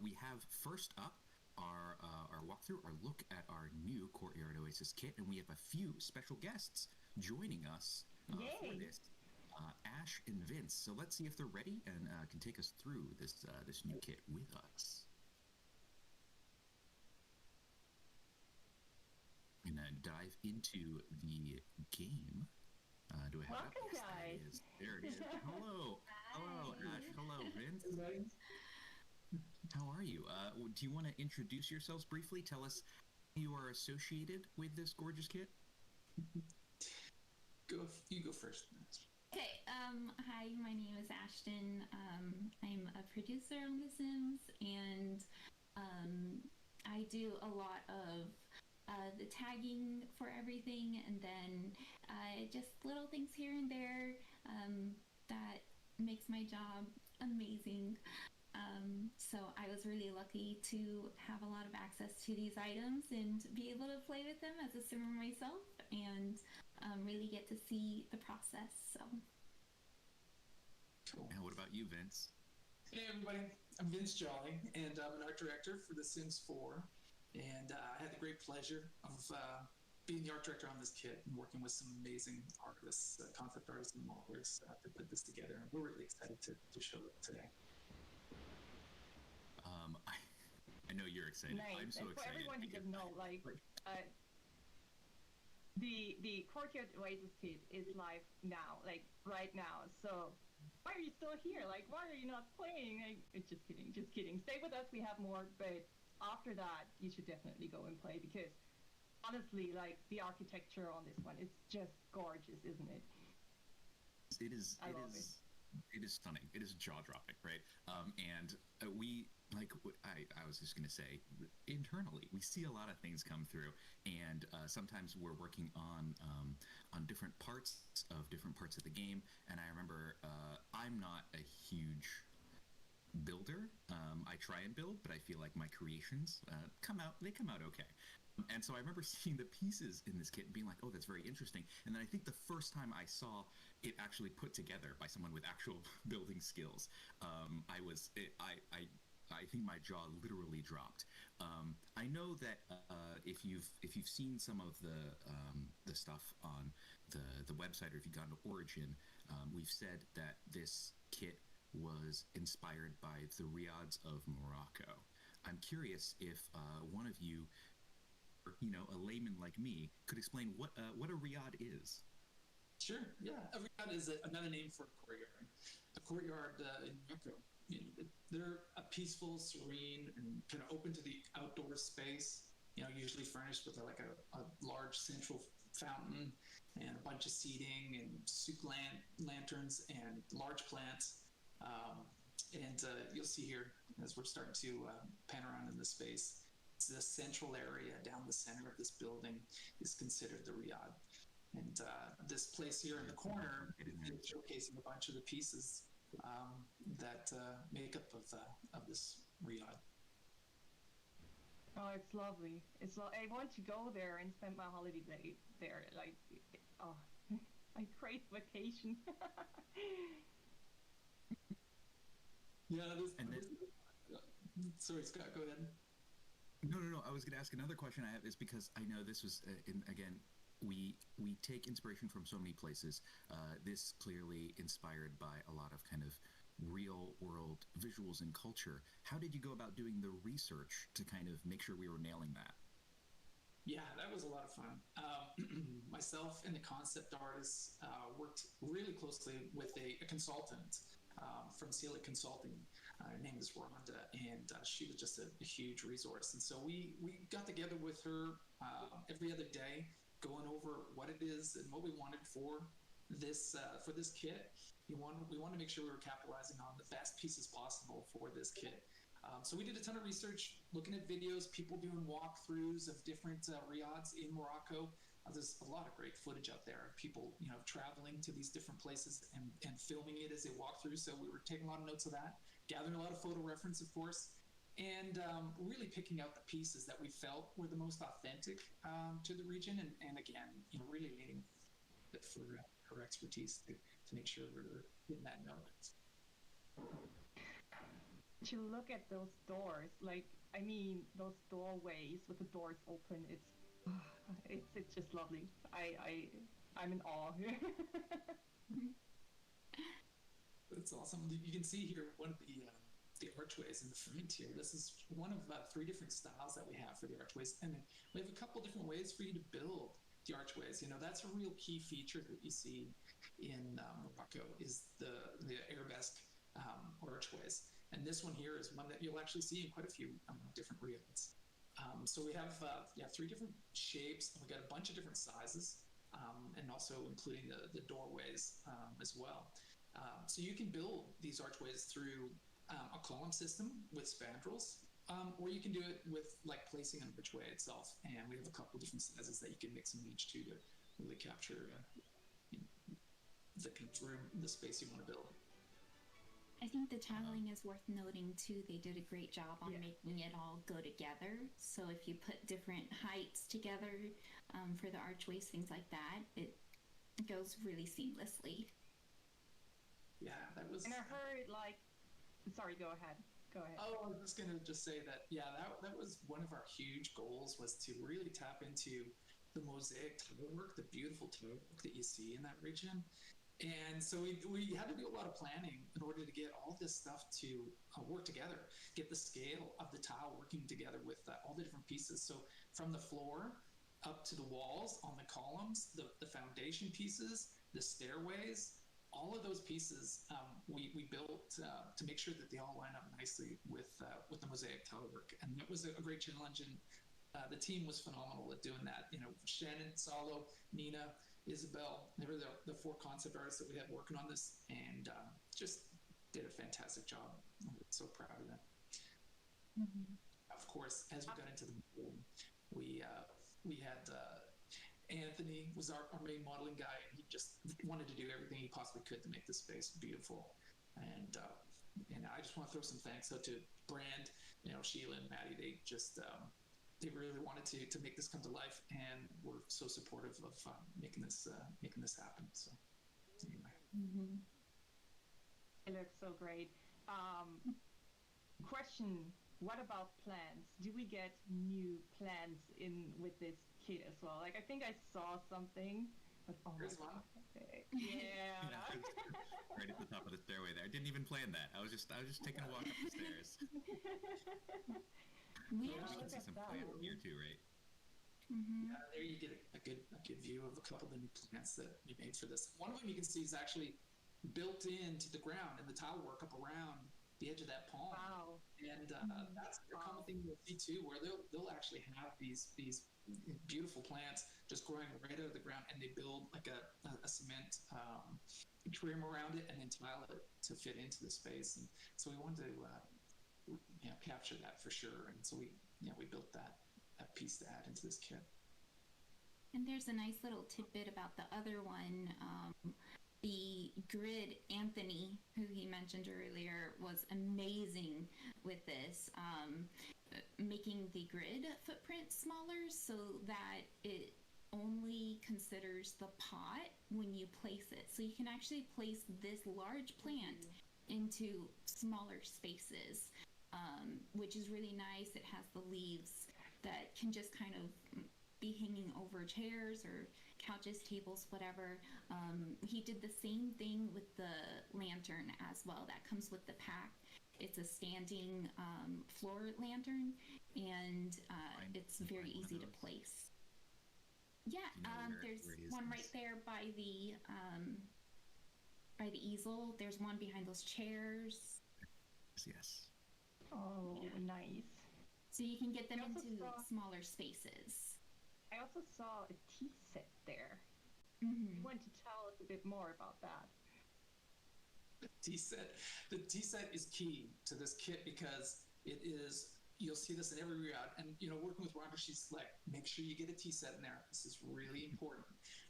We have first up our walkthrough, our look at our new Courtyard Oasis kit, and we have a few special guests joining us for this. Ash and Vince. So let's see if they're ready and can take us through this new kit with us. And dive into the game. Do I have Welcome, it? Yes, guys. There it is. Hello. Hello, Ash. Hello, Vince. How are you? Do you want to introduce yourselves briefly? Tell us how you are associated with this gorgeous kit. You go first. Okay, hi, my name is Ashton. I'm a producer on The Sims, and I do a lot of the tagging for everything, and then just little things here and there that makes my job amazing. So I was really lucky to have a lot of access to these items and be able to play with them as a swimmer myself and really get to see the process. So Cool. And what about you, Vince? Hey everybody, I'm Vince Jolly, and I'm an art director for The Sims 4. And I had the great pleasure of being the art director on this kit and working with some amazing artists, concept artists and modelers to put this together. And we're really excited to show it today. I know you're excited. Nice. I'm so And for excited. everyone who doesn't know, the Courtyard Oasis kit is live now, like right now. So why are you still here? Like, why are you not playing? Like, just kidding, just kidding. Stay with us. We have more, but after that, you should definitely go and play because honestly, like the architecture on this one, it's just gorgeous, isn't it? It is. I love it. It is stunning. It is jaw dropping, right? And we like. I was just gonna say, internally, we see a lot of things come through, and sometimes we're working on different parts of the game. And I remember I'm not a huge builder. I try and build, but I feel like my creations come out okay. And so I remember seeing the pieces in this kit and being like, oh, that's very interesting. And then I think the first time I saw it actually put together by someone with actual building skills, I think my jaw literally dropped. I know that if you've seen some of the stuff on the website, or if you've gone to Origin, we've said that this kit was inspired by the riads of Morocco. I'm curious if one of you, or, a layman like me, could explain what a riad is. Sure, yeah. A riad is another name for a courtyard. A courtyard in Morocco. They're a peaceful, serene, and kind of open to the outdoor space. Usually furnished with a large central fountain and a bunch of seating and soup lanterns and large plants. And you'll see here as we're starting to pan around in the space. The central area down the center of this building is considered the riad. And this place here in the corner is showcasing a bunch of the pieces that make up of this riad. Oh, it's lovely. I want to go there and spend my holiday day there. Like, oh, I crave vacation. Yeah, sorry, Scott, go ahead. No. I was going to ask another question I have is because I know this was, again, we take inspiration from so many places. This clearly inspired by a lot of kind of real world visuals and culture. How did you go about doing the research to kind of make sure we were nailing that? Yeah, that was a lot of fun. Myself and the concept artists worked really closely with a consultant from Celia Consulting. Her name is Rhonda, and she was just a huge resource. And so we got together with her every other day, going over what it is and what we wanted for this kit. We wanted to make sure we were capitalizing on the best pieces possible for this kit. So we did a ton of research, looking at videos, people doing walkthroughs of different riads in Morocco. There's a lot of great footage out there of people, traveling to these different places and filming it as they walk through. So we were taking a lot of notes of that, gathering a lot of photo reference, of course, and really picking out the pieces that we felt were the most authentic to the region. And again, really needing it for her expertise to make sure we're getting that note. To look at those doors, those doorways with the doors open, it's just lovely. I'm in awe. It's awesome. You can see here one of the archways in the front here. This is one of 3 different styles that we have for the archways, and we have a couple different ways for you to build the archways. That's a real key feature that you see in Morocco is the arabesque archways. And this one here is one that you'll actually see in quite a few different riads. So we have 3 different shapes, and we got a bunch of different sizes, and also including the doorways as well. So you can build these archways through a column system with spandrels, or you can do it with placing an archway itself. And we have a couple different sizes that you can mix and match to really capture the room, the space you want to build. I think the tiling is worth noting too. They did a great job on making it all go together. So if you put different heights together for the archways, things like that, it goes really seamlessly. Yeah, that was. And I heard like, sorry, go ahead. Go ahead. Oh, I was just gonna say that. Yeah, that was one of our huge goals, was to really tap into the mosaic tile work, the beautiful tile work that you see in that region. And so we had to do a lot of planning in order to get all this stuff to work together, get the scale of the tile working together with all the different pieces. So from the floor up to the walls, on the columns, the foundation pieces, the stairways, all of those pieces we built to make sure that they all line up nicely with the mosaic tile work. And that was a great challenge. And the team was phenomenal at doing that. You know, Shannon, Salo, Nina, Isabel, they were the 4 concept artists that we had working on this, and just did a fantastic job. I'm so proud of them. Mm-hmm. Of course, as we got into the build, we had Anthony was our main modeling guy, and he just wanted to do everything he possibly could to make the space beautiful. And I just want to throw some thanks out to Brand, Sheila and Maddie. They just they really wanted to make this come to life, and were so supportive of making this happen. So anyway, It looks so great. Question: what about plans? Do we get new plans in with this kit as well? Like, I think I saw something, but Here's one. Yeah. Right at the top of the stairway there. I didn't even plan that. I was just taking a walk up the stairs. We You actually can see some plants here too, right? Mm-hmm. Yeah, there you get a good view of a couple of the new plants that we made for this. One of them you can see is actually built into the ground, and the tile work up around the edge of that palm. Wow. And that's a common thing you'll see too, where they'll actually have these beautiful plants just growing right out of the ground, and they build like a cement trim around it and then tile it to fit into the space. And so we wanted to capture that for sure. And so we built that piece to add into this kit. And there's a nice little tidbit about the other one. The grid, Anthony, who he mentioned earlier, was amazing with this, making the grid footprint smaller so that it only considers the pot when you place it. So you can actually place this large plant into smaller spaces, which is really nice. It has the leaves that can just kind of be hanging over chairs or couches, tables, whatever. He did the same thing with the lantern as well. That comes with the pack. It's a standing floor lantern, and it's very easy to place. Yeah, there's one right there by the easel. There's one behind those chairs. Yes. Oh, nice. So you can get them into smaller spaces. I also saw a tea set there. Mm-hmm. You want to tell us a bit more about that? The tea set is key to this kit, because it is, you'll see this in every readout. And working with Rhonda, she's like, make sure you get a tea set in there. This is really important.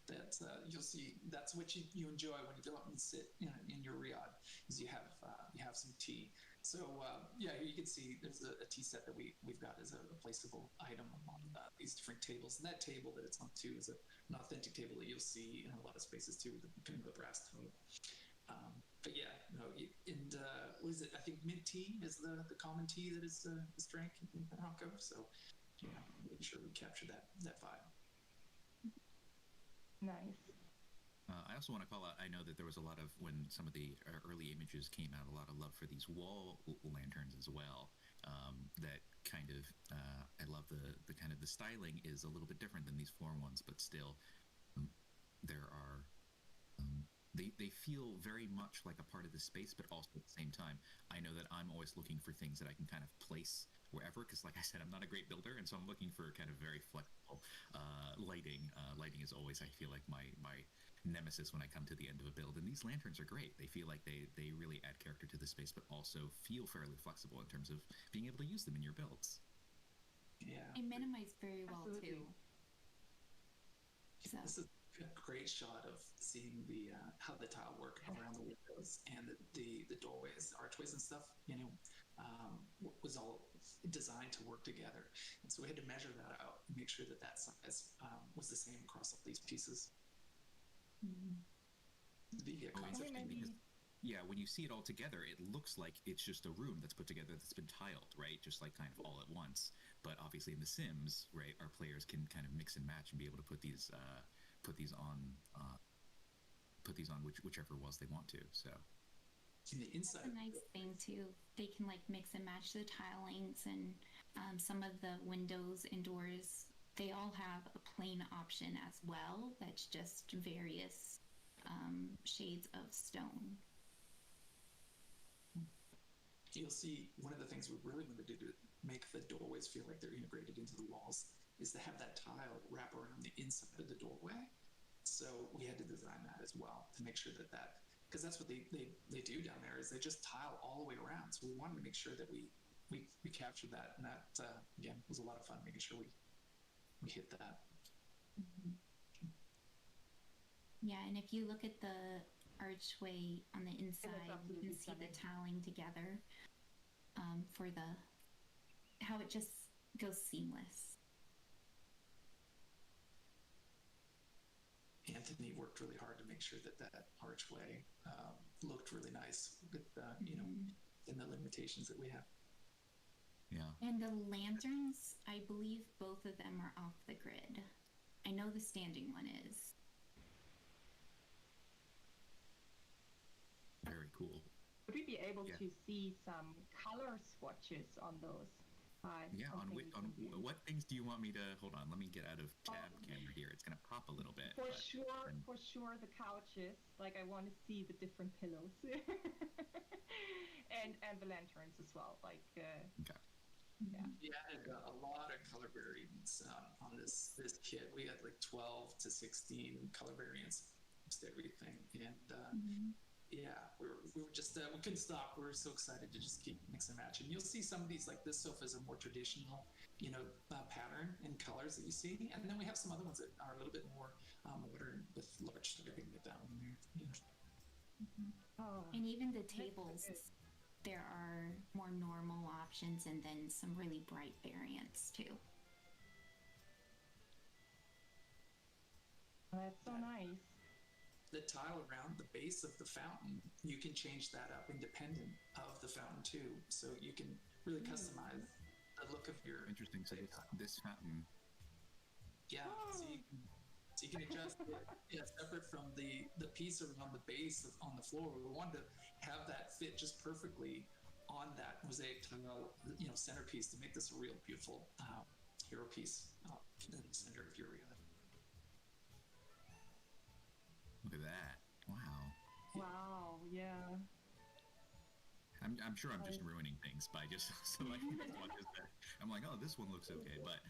That you'll see, that's what you enjoy when you go out and sit in your riad, is you have some tea. So here you can see there's a tea set that we've got as a placeable item on these different tables. And that table that it's on too is an authentic table that you'll see in a lot of spaces too, with the brass tone. But yeah, and what is it? I think mint tea is the common tea that is drank in Morocco. So make sure we capture that vibe. Nice. I also want to call out, I know that there was a lot of, when some of the early images came out, a lot of love for these wall lanterns as well. That kind of, I love the kind of, the styling is a little bit different than these floor ones, but still there are, they feel very much like a part of the space, but also at the same time, I know that I'm always looking for things that I can kind of place wherever, because like I said, I'm not a great builder, and so I'm looking for kind of very flexible lighting. Lighting is always, I feel like, my nemesis when I come to the end of a build, and these lanterns are great. They feel like they really add character to the space, but also feel fairly flexible in terms of being able to use them in your builds. Yeah, It minimized very well Absolutely. too. So. a great shot of seeing the how the tile work around the windows and the doorways, archways, and stuff. Was all designed to work together, and so we had to measure that out and make sure that that size was the same across all these pieces. The interesting because when you see it all together, it looks like it's just a room that's put together that's been tiled, right? Just like kind of all at once. But obviously in The Sims, right, our players can kind of mix and match and be able to put these on whichever walls they want to. So the inside, that's a nice thing too. They can like mix and match the tilings, and some of the windows and doors, they all have a plain option as well. That's just various shades of stone. You'll see one of the things we really wanted to do to make the doorways feel like they're integrated into the walls is to have that tile wrap around the inside of the doorway. So we had to design that as well to make sure that because that's what they do down there, is they just tile all the way around. So we wanted to make sure that we captured that, and that again was a lot of fun making sure we hit that. Yeah, and if you look at the archway on the inside, you can see the tiling together for how it just goes seamless. Anthony worked really hard to make sure that archway looked really nice with in the limitations that we have. Yeah. And the lanterns, I believe both of them are off the grid. I know the standing one is. Very cool. Would we be able to see some color swatches on those? On what things do you want me to hold on? Let me get out of tab camera here. It's gonna pop a little bit. For sure, the couches. Like I want to see the different pillows, and the lanterns as well. Like okay. Yeah. We added a lot of color variants on this kit. We had like 12 to 16 color variants to everything, and yeah, we were just we couldn't stop. We were so excited to just keep mix and match. And you'll see some of these, like this sofa is a more traditional, pattern and colors that you see, and then we have some other ones that are a little bit more modern with large striping like that one there. And even the tables, there are more normal options and then some really bright variants too. That's so nice. The tile around the base of the fountain, you can change that up independent of the fountain too. So you can really customize the look of your... Interesting. So this fountain... Yeah, so you can adjust it separate from the piece around the base on the floor. We wanted to have that fit just perfectly on that mosaic tile, centerpiece to make this a real beautiful hero piece in the center of your arena. Look at that! Wow. Wow. Yeah. I'm sure I'm just ruining things by just selecting this one. I'm like, oh, this one looks okay, but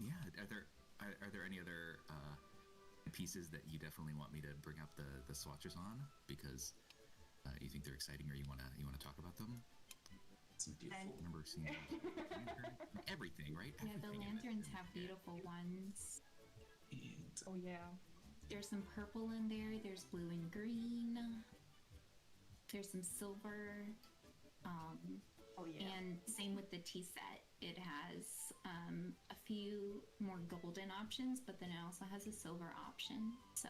yeah. Are there any other pieces that you definitely want me to bring up the swatches on because you think they're exciting or you wanna talk about them? Some beautiful. I remember seeing everything, right? Yeah, the lanterns have beautiful ones. And oh yeah. There's some purple in there. There's blue and green. There's some silver. And same with the tea set. It has a few more golden options, but then it also has a silver option. So,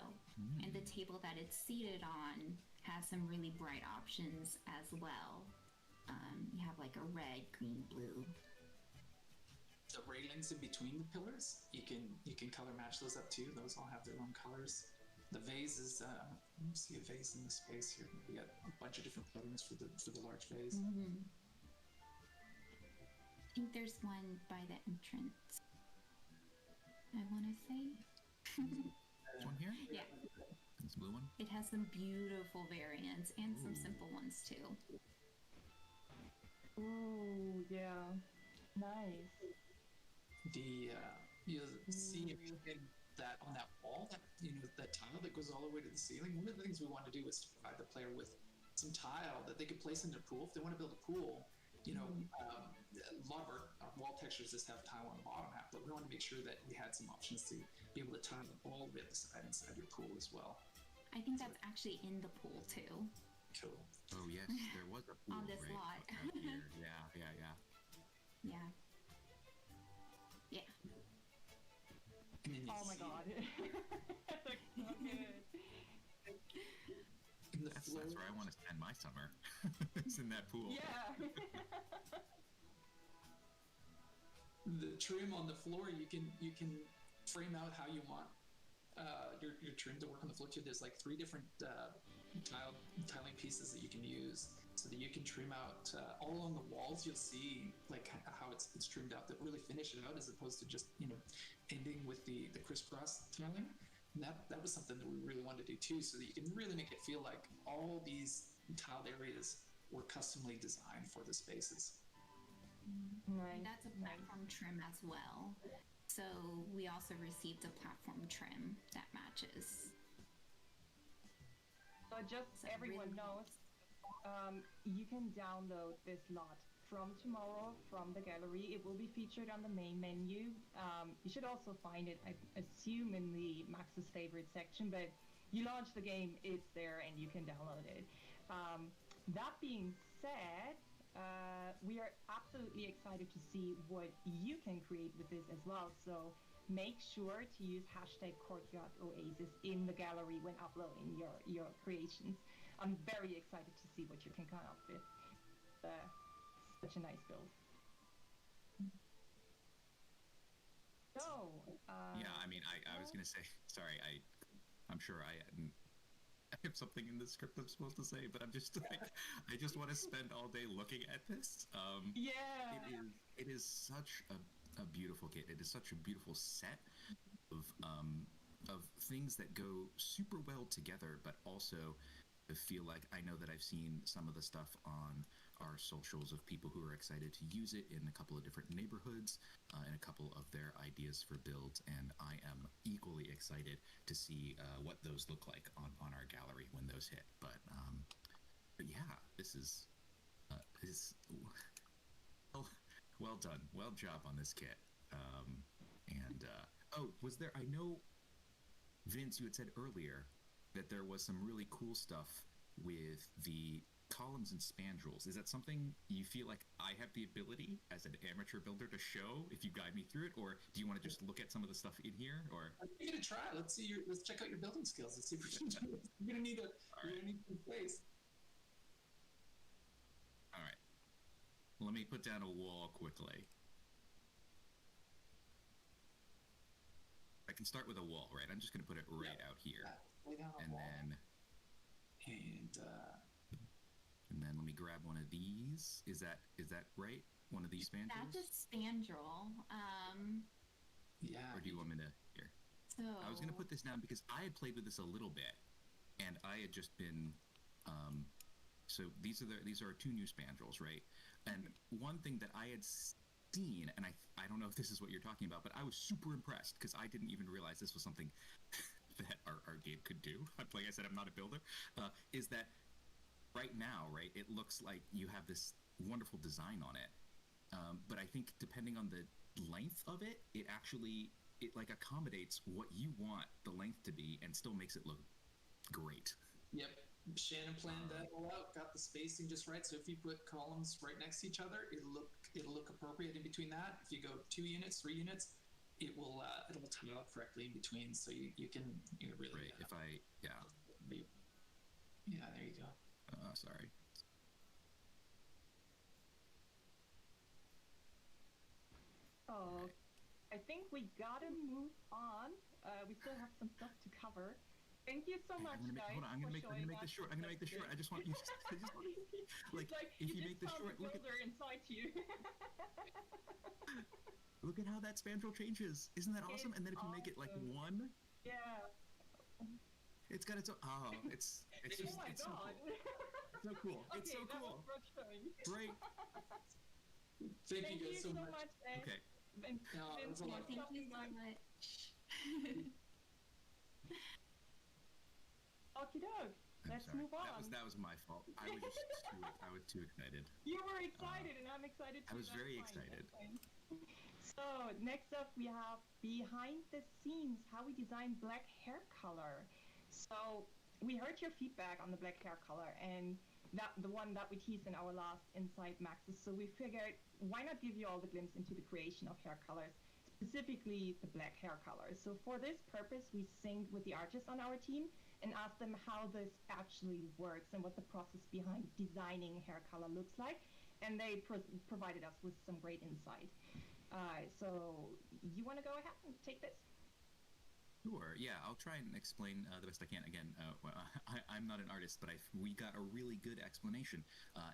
and the table that it's seated on has some really bright options as well. You have like a red, green, blue. The railings in between the pillars, you can color match those up too. Those all have their own colors. The vases, let me see a vase in the space here. We got a bunch of different patterns for the large vase. I think there's one by the entrance, I want to say. This one here? Yeah. This blue one? It has some beautiful variants and some simple ones too. Oh yeah, nice. You'll see everything that on that wall, that tile that goes all the way to the ceiling. One of the things we want to do is to provide the player with some tile that they could place in their pool if they want to build a pool. a lot of our wall textures just have tile on the bottom half, but we want to make sure that we had some options to be able to tile all the way up the side inside your pool as well. I think that's actually in the pool too. Cool. Oh yes, there was a pool On this right lot. out here. Yeah. Yeah. Yeah. And then you Oh my see god. That looks so good. in the That's floor, where I want to spend my summer. It's in that pool. Yeah. the trim on the floor, you can frame out how you want your trim to work on the floor too. There's like 3 different tiling pieces that you can use, so that you can trim out all along the walls. You'll see like how it's trimmed out that really finish it out, as opposed to just ending with the crisscross tiling. And that was something that we really wanted to do too, so that you can really make it feel like all these tiled areas were customly designed for the spaces. Nice. That's a platform trim as well. So we also received a platform trim that matches. So just So everyone really- knows, you can download this lot from tomorrow from the gallery. It will be featured on the main menu. You should also find it, I assume, in the Max's favorite section, but you launch the game, it's there, and you can download it. That being said, we are absolutely excited to see what you can create with this as well. So make sure to use #CourtyardOasis in the gallery when uploading your creations. I'm very excited to see what you can come up with. Such a nice build. So, Yeah, I mean, I was gonna say, sorry, I'm sure I have something in the script I'm supposed to say, but I'm just like, I just want to spend all day looking at this. yeah. It is such a beautiful kit. It is such a beautiful set of things that go super well together, but also I feel like I know that I've seen some of the stuff on our socials of people who are excited to use it in a couple of different neighborhoods and a couple of their ideas for builds, and I am equally excited to see what those look like on our gallery when those hit. But yeah, this is well done, well job on this kit. Was there? I know, Vince, you had said earlier that there was some really cool stuff with the columns and spandrels. Is that something you feel like I have the ability as an amateur builder to show if you guide me through it, or do you want to just look at some of the stuff in here? Or We're gonna try. Let's check out your building skills. Let's see if we can do it. You're gonna need some space. all right, let me put down a wall quickly. I can start with a wall, right? I'm just going to put it right out here, Lay down a and wall. then let me grab one of these. Is that right? One of these spandrels? That's a spandrel. Yeah. Or do you want me to here? So I was going to put this down because I had played with this a little bit, and I had just been. So these are 2 new spandrels, right? And one thing that I had seen, and I don't know if this is what you're talking about, but I was super impressed because I didn't even realize this was something that our game could do. Like I said, I'm not a builder. Is that right now, right? It looks like you have this wonderful design on it, but I think depending on the length of it, it like accommodates what you want the length to be, and still makes it look great. Yep. Shannon planned that all out, got the spacing just right. So if you put columns right next to each other, it'll look appropriate in between that. If you go 2 units, 3 units, it'll tile out correctly in between. So you can really Right. If I yeah, there you go. Sorry. Oh, I think we gotta move on. We still have some stuff to cover. Thank you so much, guys. Hold on, I'm gonna make this short. I'm gonna make this short. I just want you. Like if you make this short, look at inside you. Look at how that spandrel changes. Isn't that awesome? It's And then if you make it like awesome. 1, Yeah. it's got its own. Oh, it's Oh just my it's so god. cool. It's so cool. It's so Okay, that cool. was frustrating. Great. Thank Thank you guys so much. Ed. Okay. And No, it was a Vince, lot of thank fun. you so much. Okie doke. let's sorry. move on. That was my fault. I was just too excited. You were excited, and I'm excited too. I was That's very fine, excited. that's fine. So next up, we have behind the scenes how we design black hair color. So we heard your feedback on the black hair color, and that the one that we teased in our last Inside Maxis. So we figured, why not give you all the glimpse into the creation of hair colors, specifically the black hair color. So for this purpose, we synced with the artists on our team and asked them how this actually works and what the process behind designing hair color looks like. And they provided us with some great insight. So you want to go ahead and take this? Sure. Yeah, I'll try and explain the best I can. Again, I'm not an artist, but we got a really good explanation.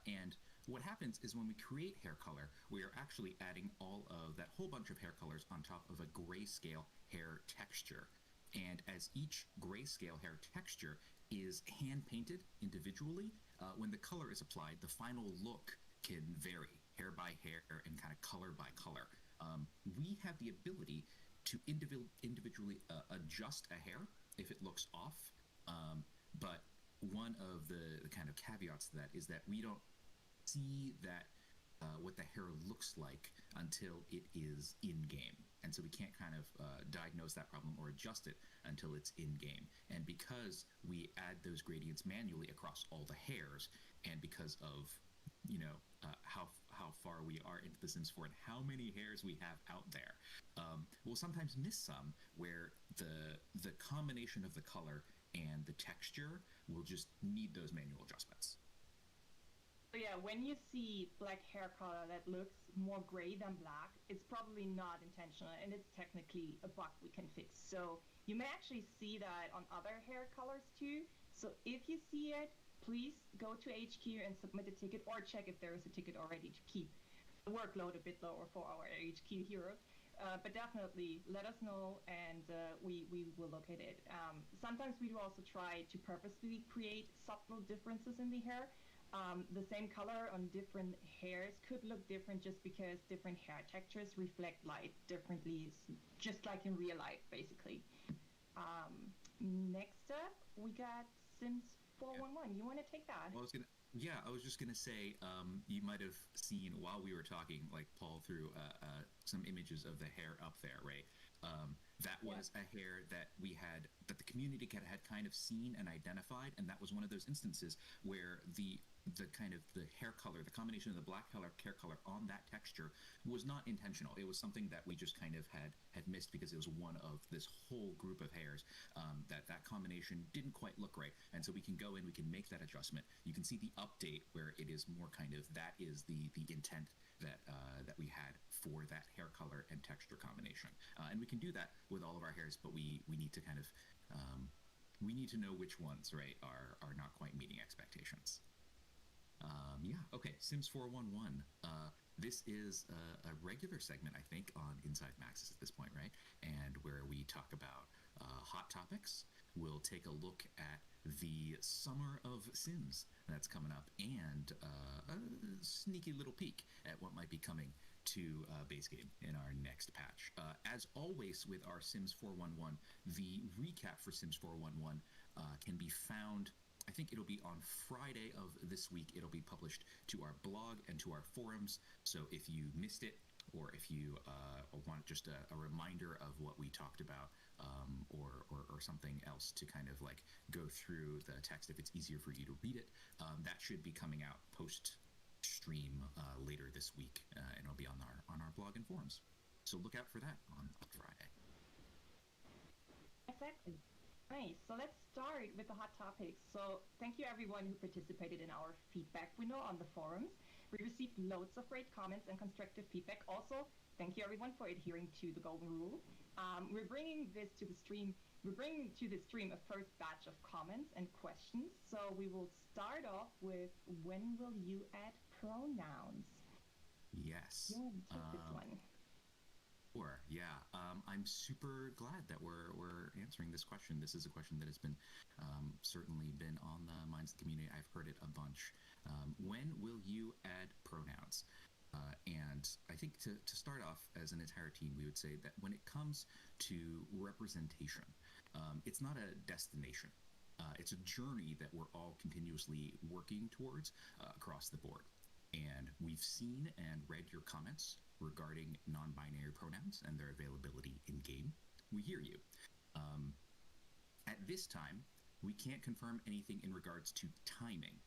And what happens is when we create hair color, we are actually adding all of that whole bunch of hair colors on top of a grayscale hair texture. And as each grayscale hair texture is hand painted individually, when the color is applied, the final look can vary hair by hair and kind of color by color. We have the ability to individually adjust a hair if it looks off. But one of the kind of caveats to that is that we don't see that what the hair looks like until it is in game. And so we can't kind of diagnose that problem or adjust it until it's in game. And because we add those gradients manually across all the hairs, and because of how far we are into The Sims 4 and how many hairs we have out there, we'll sometimes miss some where the combination of the color and the texture will just need those manual adjustments. So yeah, when you see black hair color that looks more gray than black, it's probably not intentional, and it's technically a bug we can fix. So you may actually see that on other hair colors too. So if you see it, please go to HQ and submit a ticket, or check if there is a ticket already to keep the workload a bit lower for our HQ heroes. But definitely let us know, and we will locate it. Sometimes we do also try to purposely create subtle differences in the hair. The same color on different hairs could look different just because different hair textures reflect light differently, just like in real life, basically. Next up, we got Sims 411. You want to take that? Well, I was just gonna say, you might have seen while we were talking, like Paul threw some images of the hair up there, right? That was a hair that the community had kind of seen and identified, and that was one of those instances where the kind of the hair color, the combination of the black hair color on that texture was not intentional. It was something that we just kind of had missed because it was one of this whole group of hairs that combination didn't quite look right. And so we can go in, we can make that adjustment. You can see the update where it is more kind of, that is the intent that we had for that hair color and texture combination. And we can do that with all of our hairs, but we need to kind of we need to know which ones, right, are not quite meeting expectations. Okay, Sims 411. This is a regular segment, I think, on Inside Maxis at this point, right? And where we talk about hot topics. We'll take a look at the Summer of Sims that's coming up, and a sneaky little peek at what might be coming to base game in our next patch. As always with our Sims 411, the recap for Sims 411 can be found, I think it'll be on Friday of this week. It'll be published to our blog and to our forums. So if you missed it, or if you want just a reminder of what we talked about, or something else to kind of like go through the text, if it's easier for you to read it, that should be coming out post-stream later this week, and it'll be on our blog and forums. So look out for that on Friday. Exactly. Nice. So let's start with the hot topics. So thank you everyone who participated in our feedback window on the forums. We received loads of great comments and constructive feedback. Also, thank you everyone for adhering to the golden rule. We're bringing to the stream a first batch of comments and questions. So we will start off with, when will you add pronouns? Yes. You want to take this one? Sure. Yeah. I'm super glad that we're answering this question. This is a question that has been certainly been on the minds of the community. I've heard it a bunch. When will you add pronouns? And I think to start off, as an entire team, we would say that when it comes to representation, it's not a destination. It's a journey that we're all continuously working towards across the board. And we've seen and read your comments regarding non-binary pronouns and their availability in game. We hear you. At this time, we can't confirm anything in regards to timing.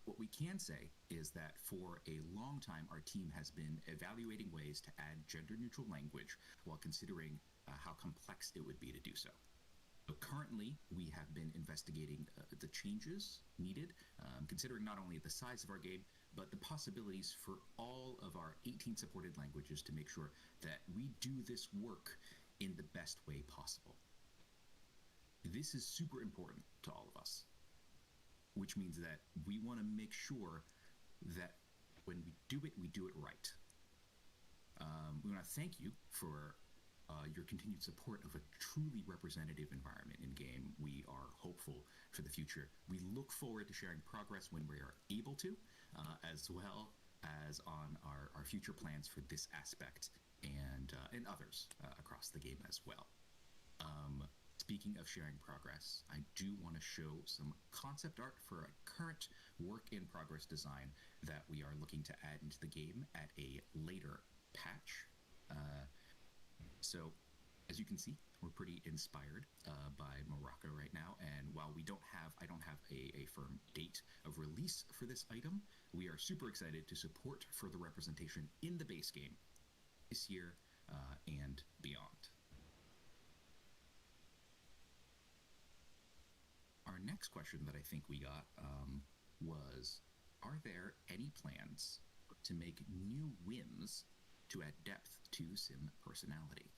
What we can say is that for a long time, our team has been evaluating ways to add gender-neutral language while considering how complex it would be to do so. So currently, we have been investigating the changes needed, considering not only the size of our game, but the possibilities for all of our 18 supported languages to make sure that we do this work in the best way possible. This is super important to all of us, which means that we want to make sure that when we do it right. We want to thank you for your continued support of a truly representative environment in game. We are hopeful for the future. We look forward to sharing progress when we are able to, as well as on our future plans for this aspect and others across the game as well. Speaking of sharing progress, I do want to show some concept art for a current work-in-progress design that we are looking to add into the game at a later patch. So, as you can see, we're pretty inspired by Morocco right now, and while I don't have a firm date of release for this item, we are super excited to support further representation in the base game this year and beyond. Our next question that I think we got was, are there any plans to make new whims to add depth to sim personality?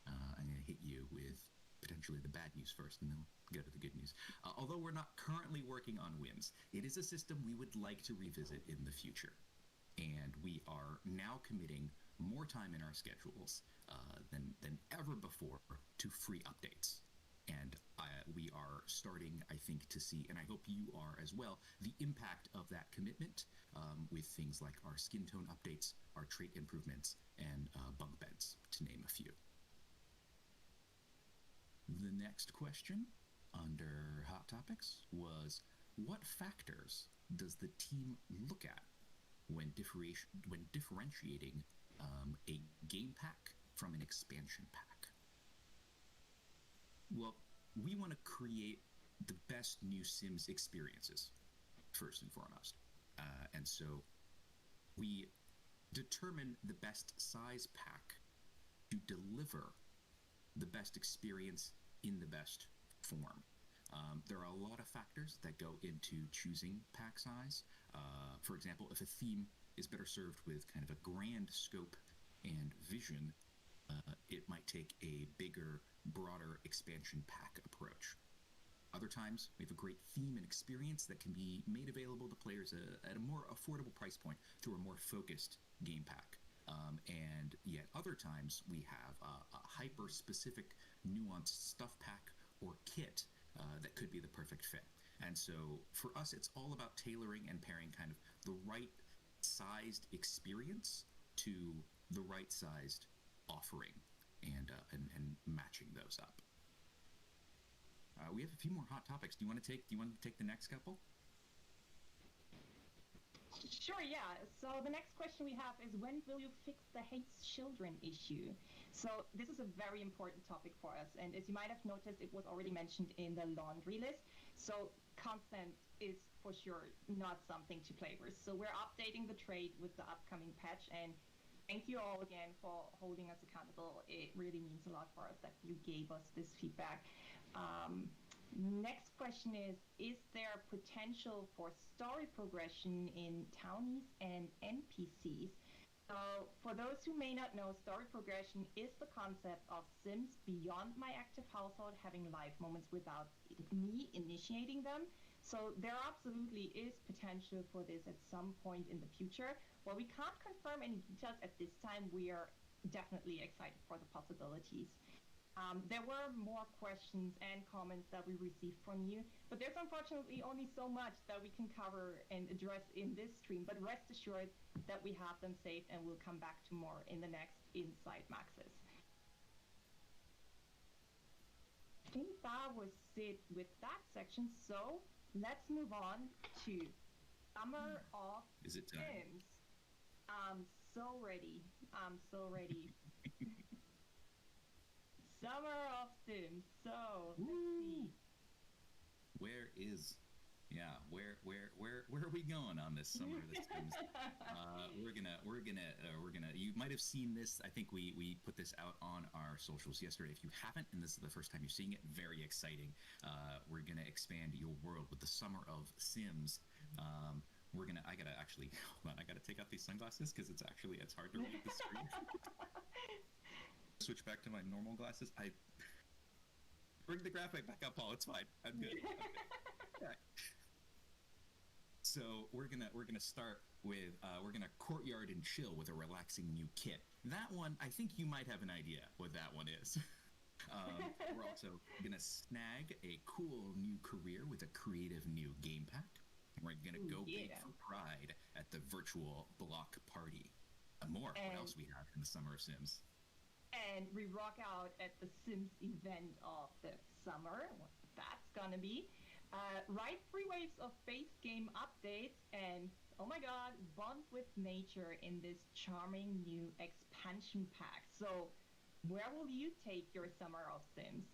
I'm going to hit you with potentially the bad news first, and then we'll go to the good news. Although we're not currently working on whims, it is a system we would like to revisit in the future. And we are now committing more time in our schedules than ever before to free updates. And we are starting, I think, to see, and I hope you are as well, the impact of that commitment with things like our skin tone updates, our trait improvements, and bunk beds, to name a few. The next question under Hot Topics was, what factors does the team look at when differentiating a game pack from an expansion pack? Well, we want to create the best new Sims experiences, first and foremost. And so we determine the best size pack to deliver the best experience in the best form. There are a lot of factors that go into choosing pack size. For example, if a theme is better served with kind of a grand scope and vision, it might take a bigger, broader expansion pack approach. Other times, we have a great theme and experience that can be made available to players at a more affordable price point through a more focused game pack. And yet other times, we have a hyper-specific, nuanced stuff pack or kit that could be the perfect fit. And so for us, it's all about tailoring and pairing kind of the right sized experience to the right sized offering and matching those up. We have a few more hot topics. Do you want to take the next couple? Sure, yeah. So the next question we have is, when will you fix the hate children issue? So this is a very important topic for us, and as you might have noticed, it was already mentioned in the laundry list. So consent is for sure not something to play with. So we're updating the trade with the upcoming patch, and thank you all again for holding us accountable. It really means a lot for us that you gave us this feedback. Next question is there potential for story progression in townies and NPCs? So for those who may not know, story progression is the concept of Sims beyond my active household having life moments without me initiating them. So there absolutely is potential for this at some point in the future. While we can't confirm any details at this time, we are definitely excited for the possibilities. There were more questions and comments that we received from you, but there's unfortunately only so much that we can cover and address in this stream, but rest assured that we have them saved and we'll come back to more in the next Inside Maxis. think that was it with that section. So let's move on to Summer of Is it time? Sims. I'm so ready. I'm so ready. Summer of Sims. So let's see. Where is, yeah, where are we going on this Summer of the Sims? We're gonna. You might have seen this. I think we put this out on our socials yesterday. If you haven't, and this is the first time you're seeing it, very exciting. We're gonna expand your world with the Summer of Sims. I gotta actually, hold on, I gotta take out these sunglasses because it's hard to read the screen. Switch back to my normal glasses. I bring the graphic back up, Paul. It's fine. I'm good. Okay. So we're gonna start with we're gonna courtyard and chill with a relaxing new kit. That one, I think you might have an idea what that one is. We're also gonna snag a cool new career with a creative new game pack. We're gonna go big for pride at the virtual block party. More. What else we have in the Summer of Sims? And we rock out at the Sims event of the summer. What that's gonna be. Ride 3 waves of base game updates and, oh my god, bond with nature in this charming new expansion pack. So, where will you take your Summer of Sims?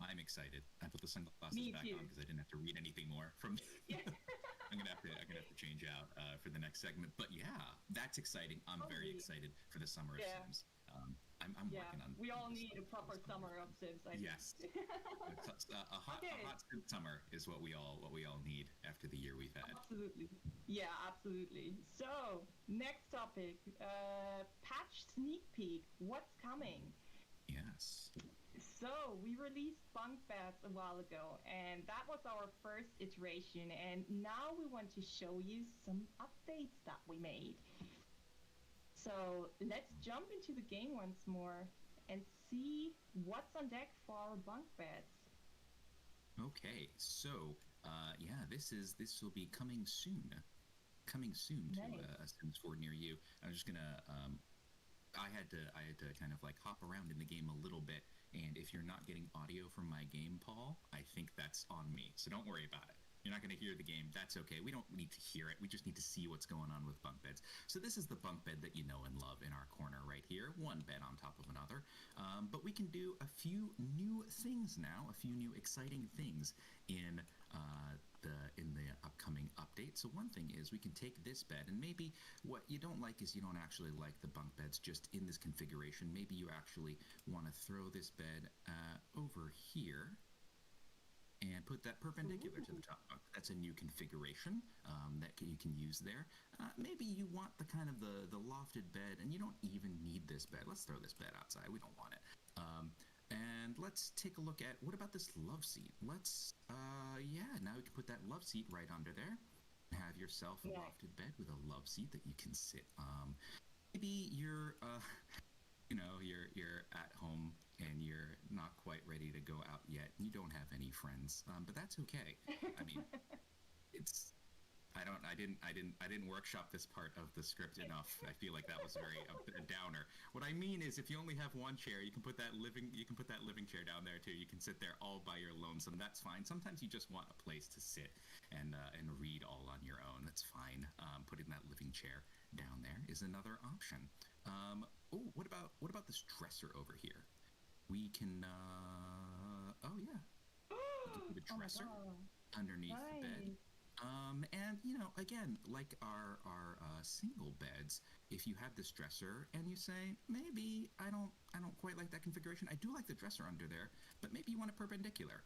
I'm excited. I put the sunglasses back on because I didn't have to read anything more from. I'm gonna have to change out for the next segment. But yeah, that's exciting. I'm very excited for the Summer of Sims. I'm working on. We all need a proper Summer of Sims. Yes, a hot Sim summer is what we all need after the year we've had. Absolutely. Yeah, absolutely. So next topic, patch sneak peek. What's coming? Yes. So we released bunk beds a while ago, and that was our first iteration. And now we want to show you some updates that we made. So let's jump into the game once more and see what's on deck for our bunk beds. Okay, so this will be coming soon. Coming soon to a Sims 4 near you. I'm just gonna. I had to kind of like hop around in the game a little bit, and if you're not getting audio from my game, Paul, I think that's on me. So don't worry about it. You're not going to hear the game. That's okay. We don't need to hear it. We just need to see what's going on with bunk beds. So this is the bunk bed that you know and love in our corner right here. One bed on top of another. But we can do a few new things now, a few new exciting things in the upcoming update. So one thing is we can take this bed, and maybe what you don't like is you don't actually like the bunk beds just in this configuration. Maybe you actually want to throw this bed over here and put that perpendicular to the top bunk. That's a new configuration that you can use there. Maybe you want the kind of the lofted bed, and you don't even need this bed. Let's throw this bed outside. We don't want it. And let's take a look at, what about this love seat? Let's, now we can put that love seat right under there. Have yourself a lofted bed with a love seat that you can sit. Maybe you're, you're at home and you're not quite ready to go out yet, and you don't have any friends, but that's okay. I mean, I didn't workshop this part of the script enough. I feel like that was very a downer. What I mean is, if you only have one chair, you can put that living chair down there too. You can sit there all by your lonesome. That's fine. Sometimes you just want a place to sit and read all on your own. That's fine. Putting that living chair down there is another option. What about this dresser over here? We can, we can put a dresser underneath the bed. And, again, like our single beds, if you have this dresser and you say, maybe I don't quite like that configuration. I do like the dresser under there, but maybe you want it perpendicular.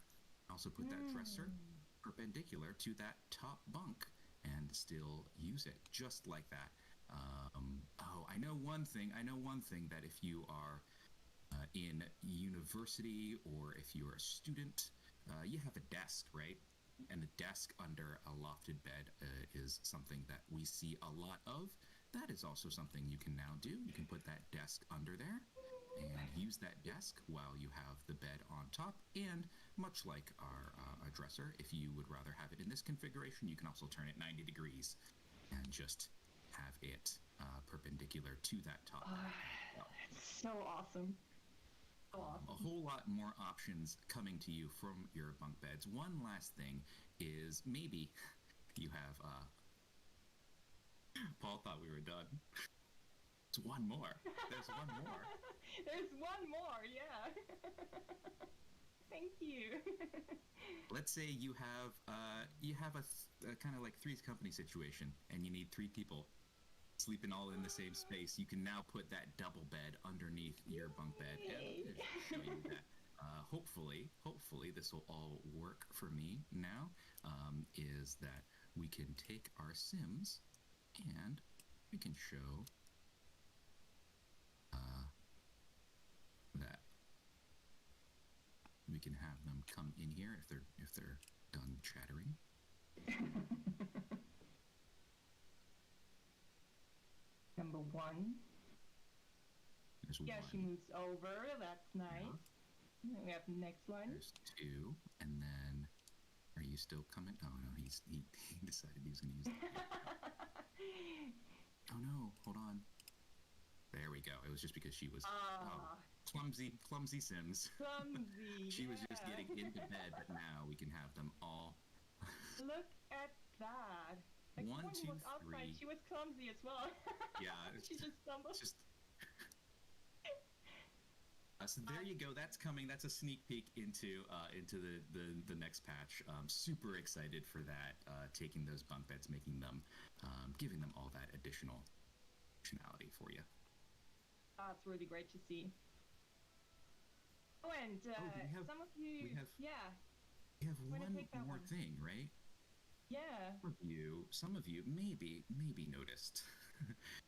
Also put that dresser perpendicular to that top bunk and still use it just like that. I know one thing that if you are in university, or if you're a student, you have a desk, right? And a desk under a lofted bed is something that we see a lot of. That is also something you can now do. You can put that desk under there and use that desk while you have the bed on top. And much like our dresser, if you would rather have it in this configuration, you can also turn it 90 degrees and just have it perpendicular to that top. That's so awesome. So a awesome. whole lot more options coming to you from your bunk beds. One last thing is maybe you have. Paul thought we were done. There's one more. There's one more. There's one more, yeah. Thank you. Let's say you have a kind of like Three's Company situation, and you need three people sleeping all in the same space. You can now put that double bed underneath your bunk bed, and show you that. Hopefully, this will all work for me now. Is that we can take our Sims and we can show that we can have them come in here if they're done chattering. Number one. There's Yeah, one. she moves over. That's nice. And we have the next one. There's two, and then are you still coming? Oh no, he decided he was going to use that. Oh no, hold on. There we go. It was just because she was clumsy Sims. Clumsy. She was just yeah. getting into bed, but now we can have them all. Look at that. Like One, when two, you was outside, three. she was clumsy as well. Yeah, she just stumbled. it's just. So there you go. That's coming. That's a sneak peek into the next patch. Super excited for that. Taking those bunk beds, making them, giving them all that additional functionality for you. That's really great to see. Oh, and some of you, yeah. We have Wanna one take that more one? thing, right? Yeah. Some of you maybe noticed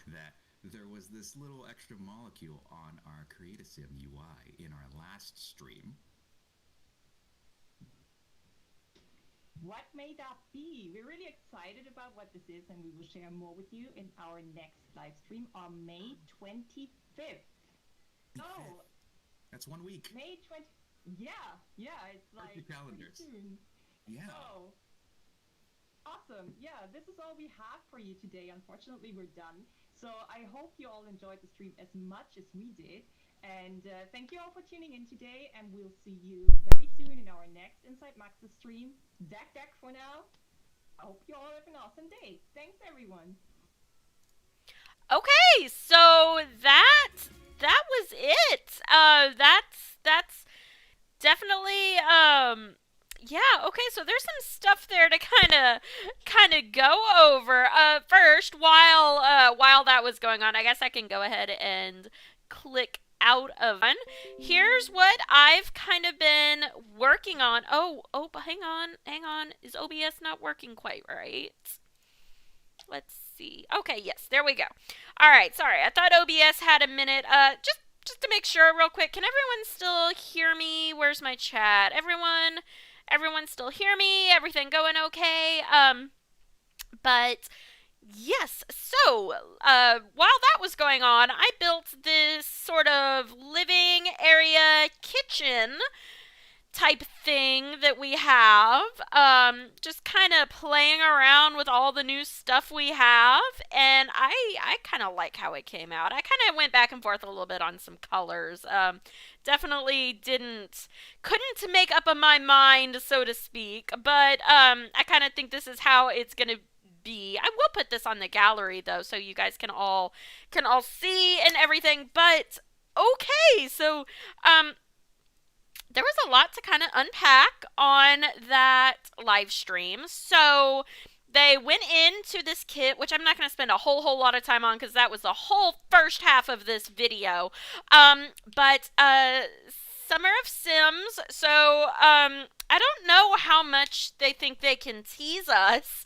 that there was this little extra molecule on our Create a Sim UI in our last stream. What may that be? We're really excited about what this is, and we will share more with you in our next live stream on May 25th. Oh, That's 1 week. May 20. Yeah, it's Mark like your calendars. pretty soon. Yeah. So awesome. Yeah, this is all we have for you today. Unfortunately, we're done. So I hope you all enjoyed the stream as much as we did. And thank you all for tuning in today. And we'll see you very soon in our next Inside Maxis stream. Dak for now. I hope you all have an awesome day. Thanks, everyone. Okay, so that was it. That's definitely yeah, okay, so there's some stuff there to kind of go over. First, while that was going on, I guess I can go ahead and click out of one. Here's what I've kind of been working on. But hang on. Is OBS not working quite right? Let's see. Okay, yes, there we go. All right, sorry. I thought OBS had a minute. Just to make sure real quick, can everyone still hear me? Where's my chat? Everyone still hear me? Everything going okay? But yes, so while that was going on, I built this sort of living area kitchen type thing that we have, just kind of playing around with all the new stuff we have, and I kind of like how it came out. I kind of went back and forth a little bit on some colors. Definitely couldn't make up my mind, so to speak, but I kind of think this is how it's gonna be. I will put this on the gallery though, so you guys can all see and everything. But okay, so there was a lot to kind of unpack on that live stream. So they went into this kit, which I'm not going to spend a whole lot of time on because that was the whole first half of this video. But Summer of Sims. So I don't know how much they think they can tease us.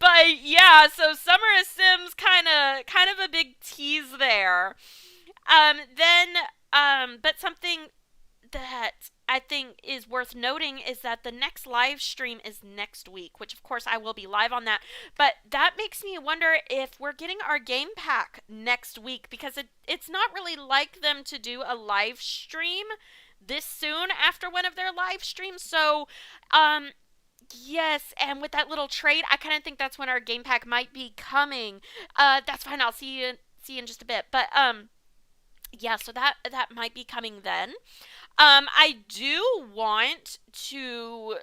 But yeah, so Summer of Sims kind of a big tease there. But something that I think is worth noting is that the next live stream is next week, which of course I will be live on that. But that makes me wonder if we're getting our game pack next week, because it's not really like them to do a live stream this soon after one of their live streams. So, yes, and with that little trade, I kind of think that's when our game pack might be coming. That's fine. I'll see you in just a bit. But Yeah, so that might be coming then. I do want to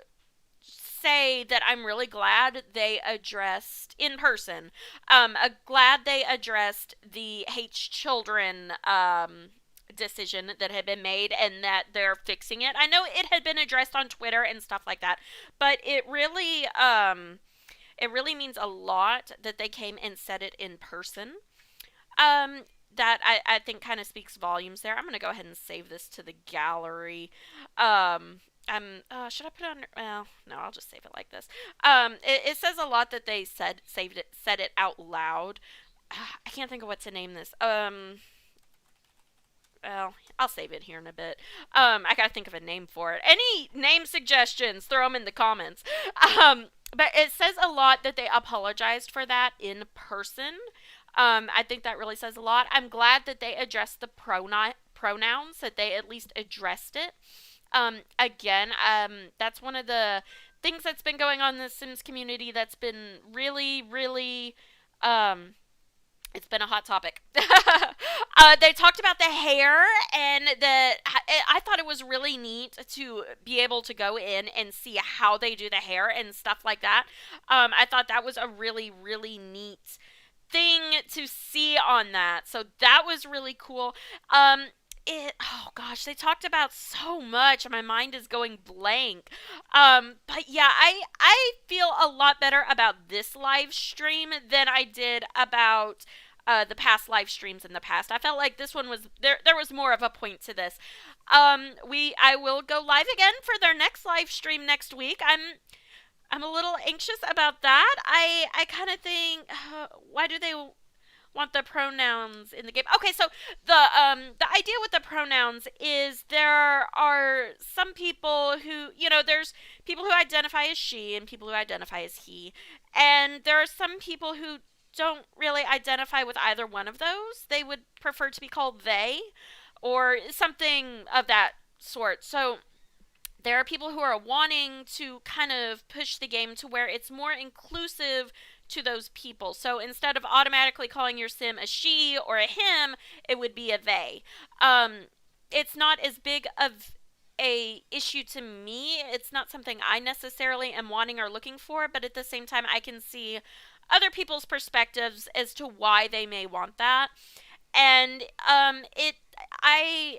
say that I'm really glad they addressed in person. Glad they addressed the H children decision that had been made and that they're fixing it. I know it had been addressed on Twitter and stuff like that, but it really means a lot that they came and said it in person. Um, that I think kind of speaks volumes there. I'm gonna go ahead and save this to the gallery. Should I put it on? Well, no, I'll just save it like this. It says a lot that they said it out loud. I can't think of what to name this. Well, I'll save it here in a bit. I gotta think of a name for it. Any name suggestions, throw them in the comments. But it says a lot that they apologized for that in person. I think that really says a lot. I'm glad that they addressed the pronouns, that they at least addressed it. That's one of the things that's been going on in the Sims community that's been really, really, it's been a hot topic. They talked about the hair, and I thought it was really neat to be able to go in and see how they do the hair and stuff like that. I thought that was a really, really neat thing to see on that. So that was really cool. Oh gosh, they talked about so much and my mind is going blank. But yeah, I feel a lot better about this live stream than I did about the past live streams in the past. I felt like this one was there was more of a point to this. I will go live again for their next live stream next week. I'm a little anxious about that. I kind of think, why do they want the pronouns in the game? Okay, so the idea with the pronouns is there are some people who, there's people who identify as she and people who identify as he, and there are some people who don't really identify with either one of those. They would prefer to be called they or something of that sort. So there are people who are wanting to kind of push the game to where it's more inclusive to those people. So instead of automatically calling your sim a she or a him, it would be a they. It's not as big of a issue to me. It's not something I necessarily am wanting or looking for, but at the same time I can see other people's perspectives as to why they may want that. And I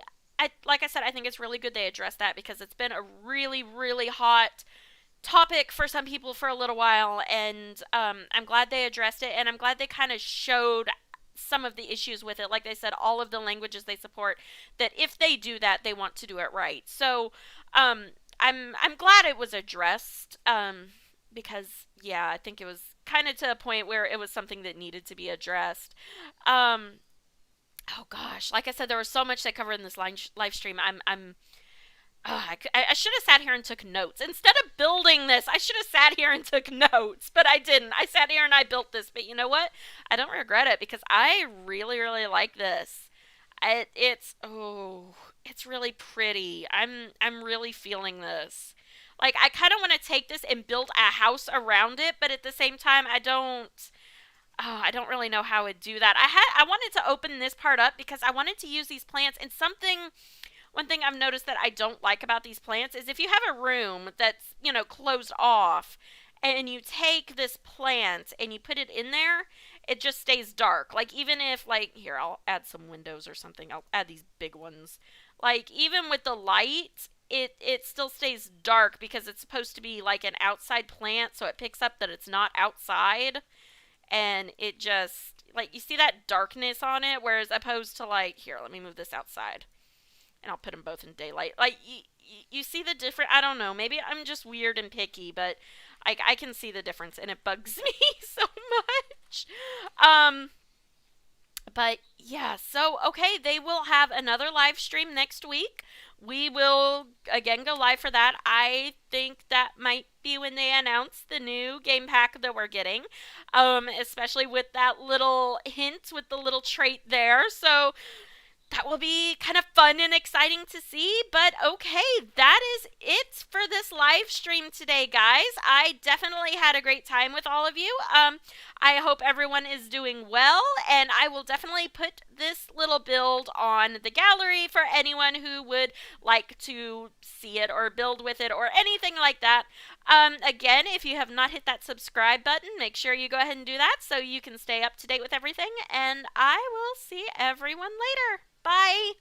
like I said, I think it's really good they addressed that because it's been a really, really hot topic for some people for a little while, and I'm glad they addressed it, and I'm glad they kind of showed some of the issues with it. Like they said, all of the languages they support, that if they do that, they want to do it right. So I'm glad it was addressed because yeah, I think it was kind of to a point where it was something that needed to be addressed. Um, oh gosh, like I said, there was so much they covered in this live stream. I should have sat here and took notes. Instead of building this, I should have sat here and took notes, but I didn't. I sat here and I built this, but you know what? I don't regret it because I really, really like this. It's really pretty. I'm really feeling this. Like I kind of want to take this and build a house around it, but at the same time, I don't. Oh, I don't really know how I would do that. I wanted to open this part up because I wanted to use these plants and something one thing I've noticed that I don't like about these plants is if you have a room that's, closed off and you take this plant and you put it in there, it just stays dark. Like even if here, I'll add some windows or something. I'll add these big ones. Like even with the light, it still stays dark because it's supposed to be like an outside plant, so it picks up that it's not outside and it just you see that darkness on it whereas opposed to here, let me move this outside and I'll put them both in daylight. You see the difference. I don't know. Maybe I'm just weird and picky, but I can see the difference, and it bugs me so much. But yeah. So okay, they will have another live stream next week. We will again go live for that. I think that might be when they announce the new game pack that we're getting, especially with that little hint with the little trait there. So that will be kind of fun and exciting to see. But okay, that is it for this live stream today, guys. I definitely had a great time with all of you. I hope everyone is doing well, and I will definitely put this little build on the gallery for anyone who would like to see it or build with it or anything like that. Again, if you have not hit that subscribe button, make sure you go ahead and do that so you can stay up to date with everything. And I will see everyone later. Bye.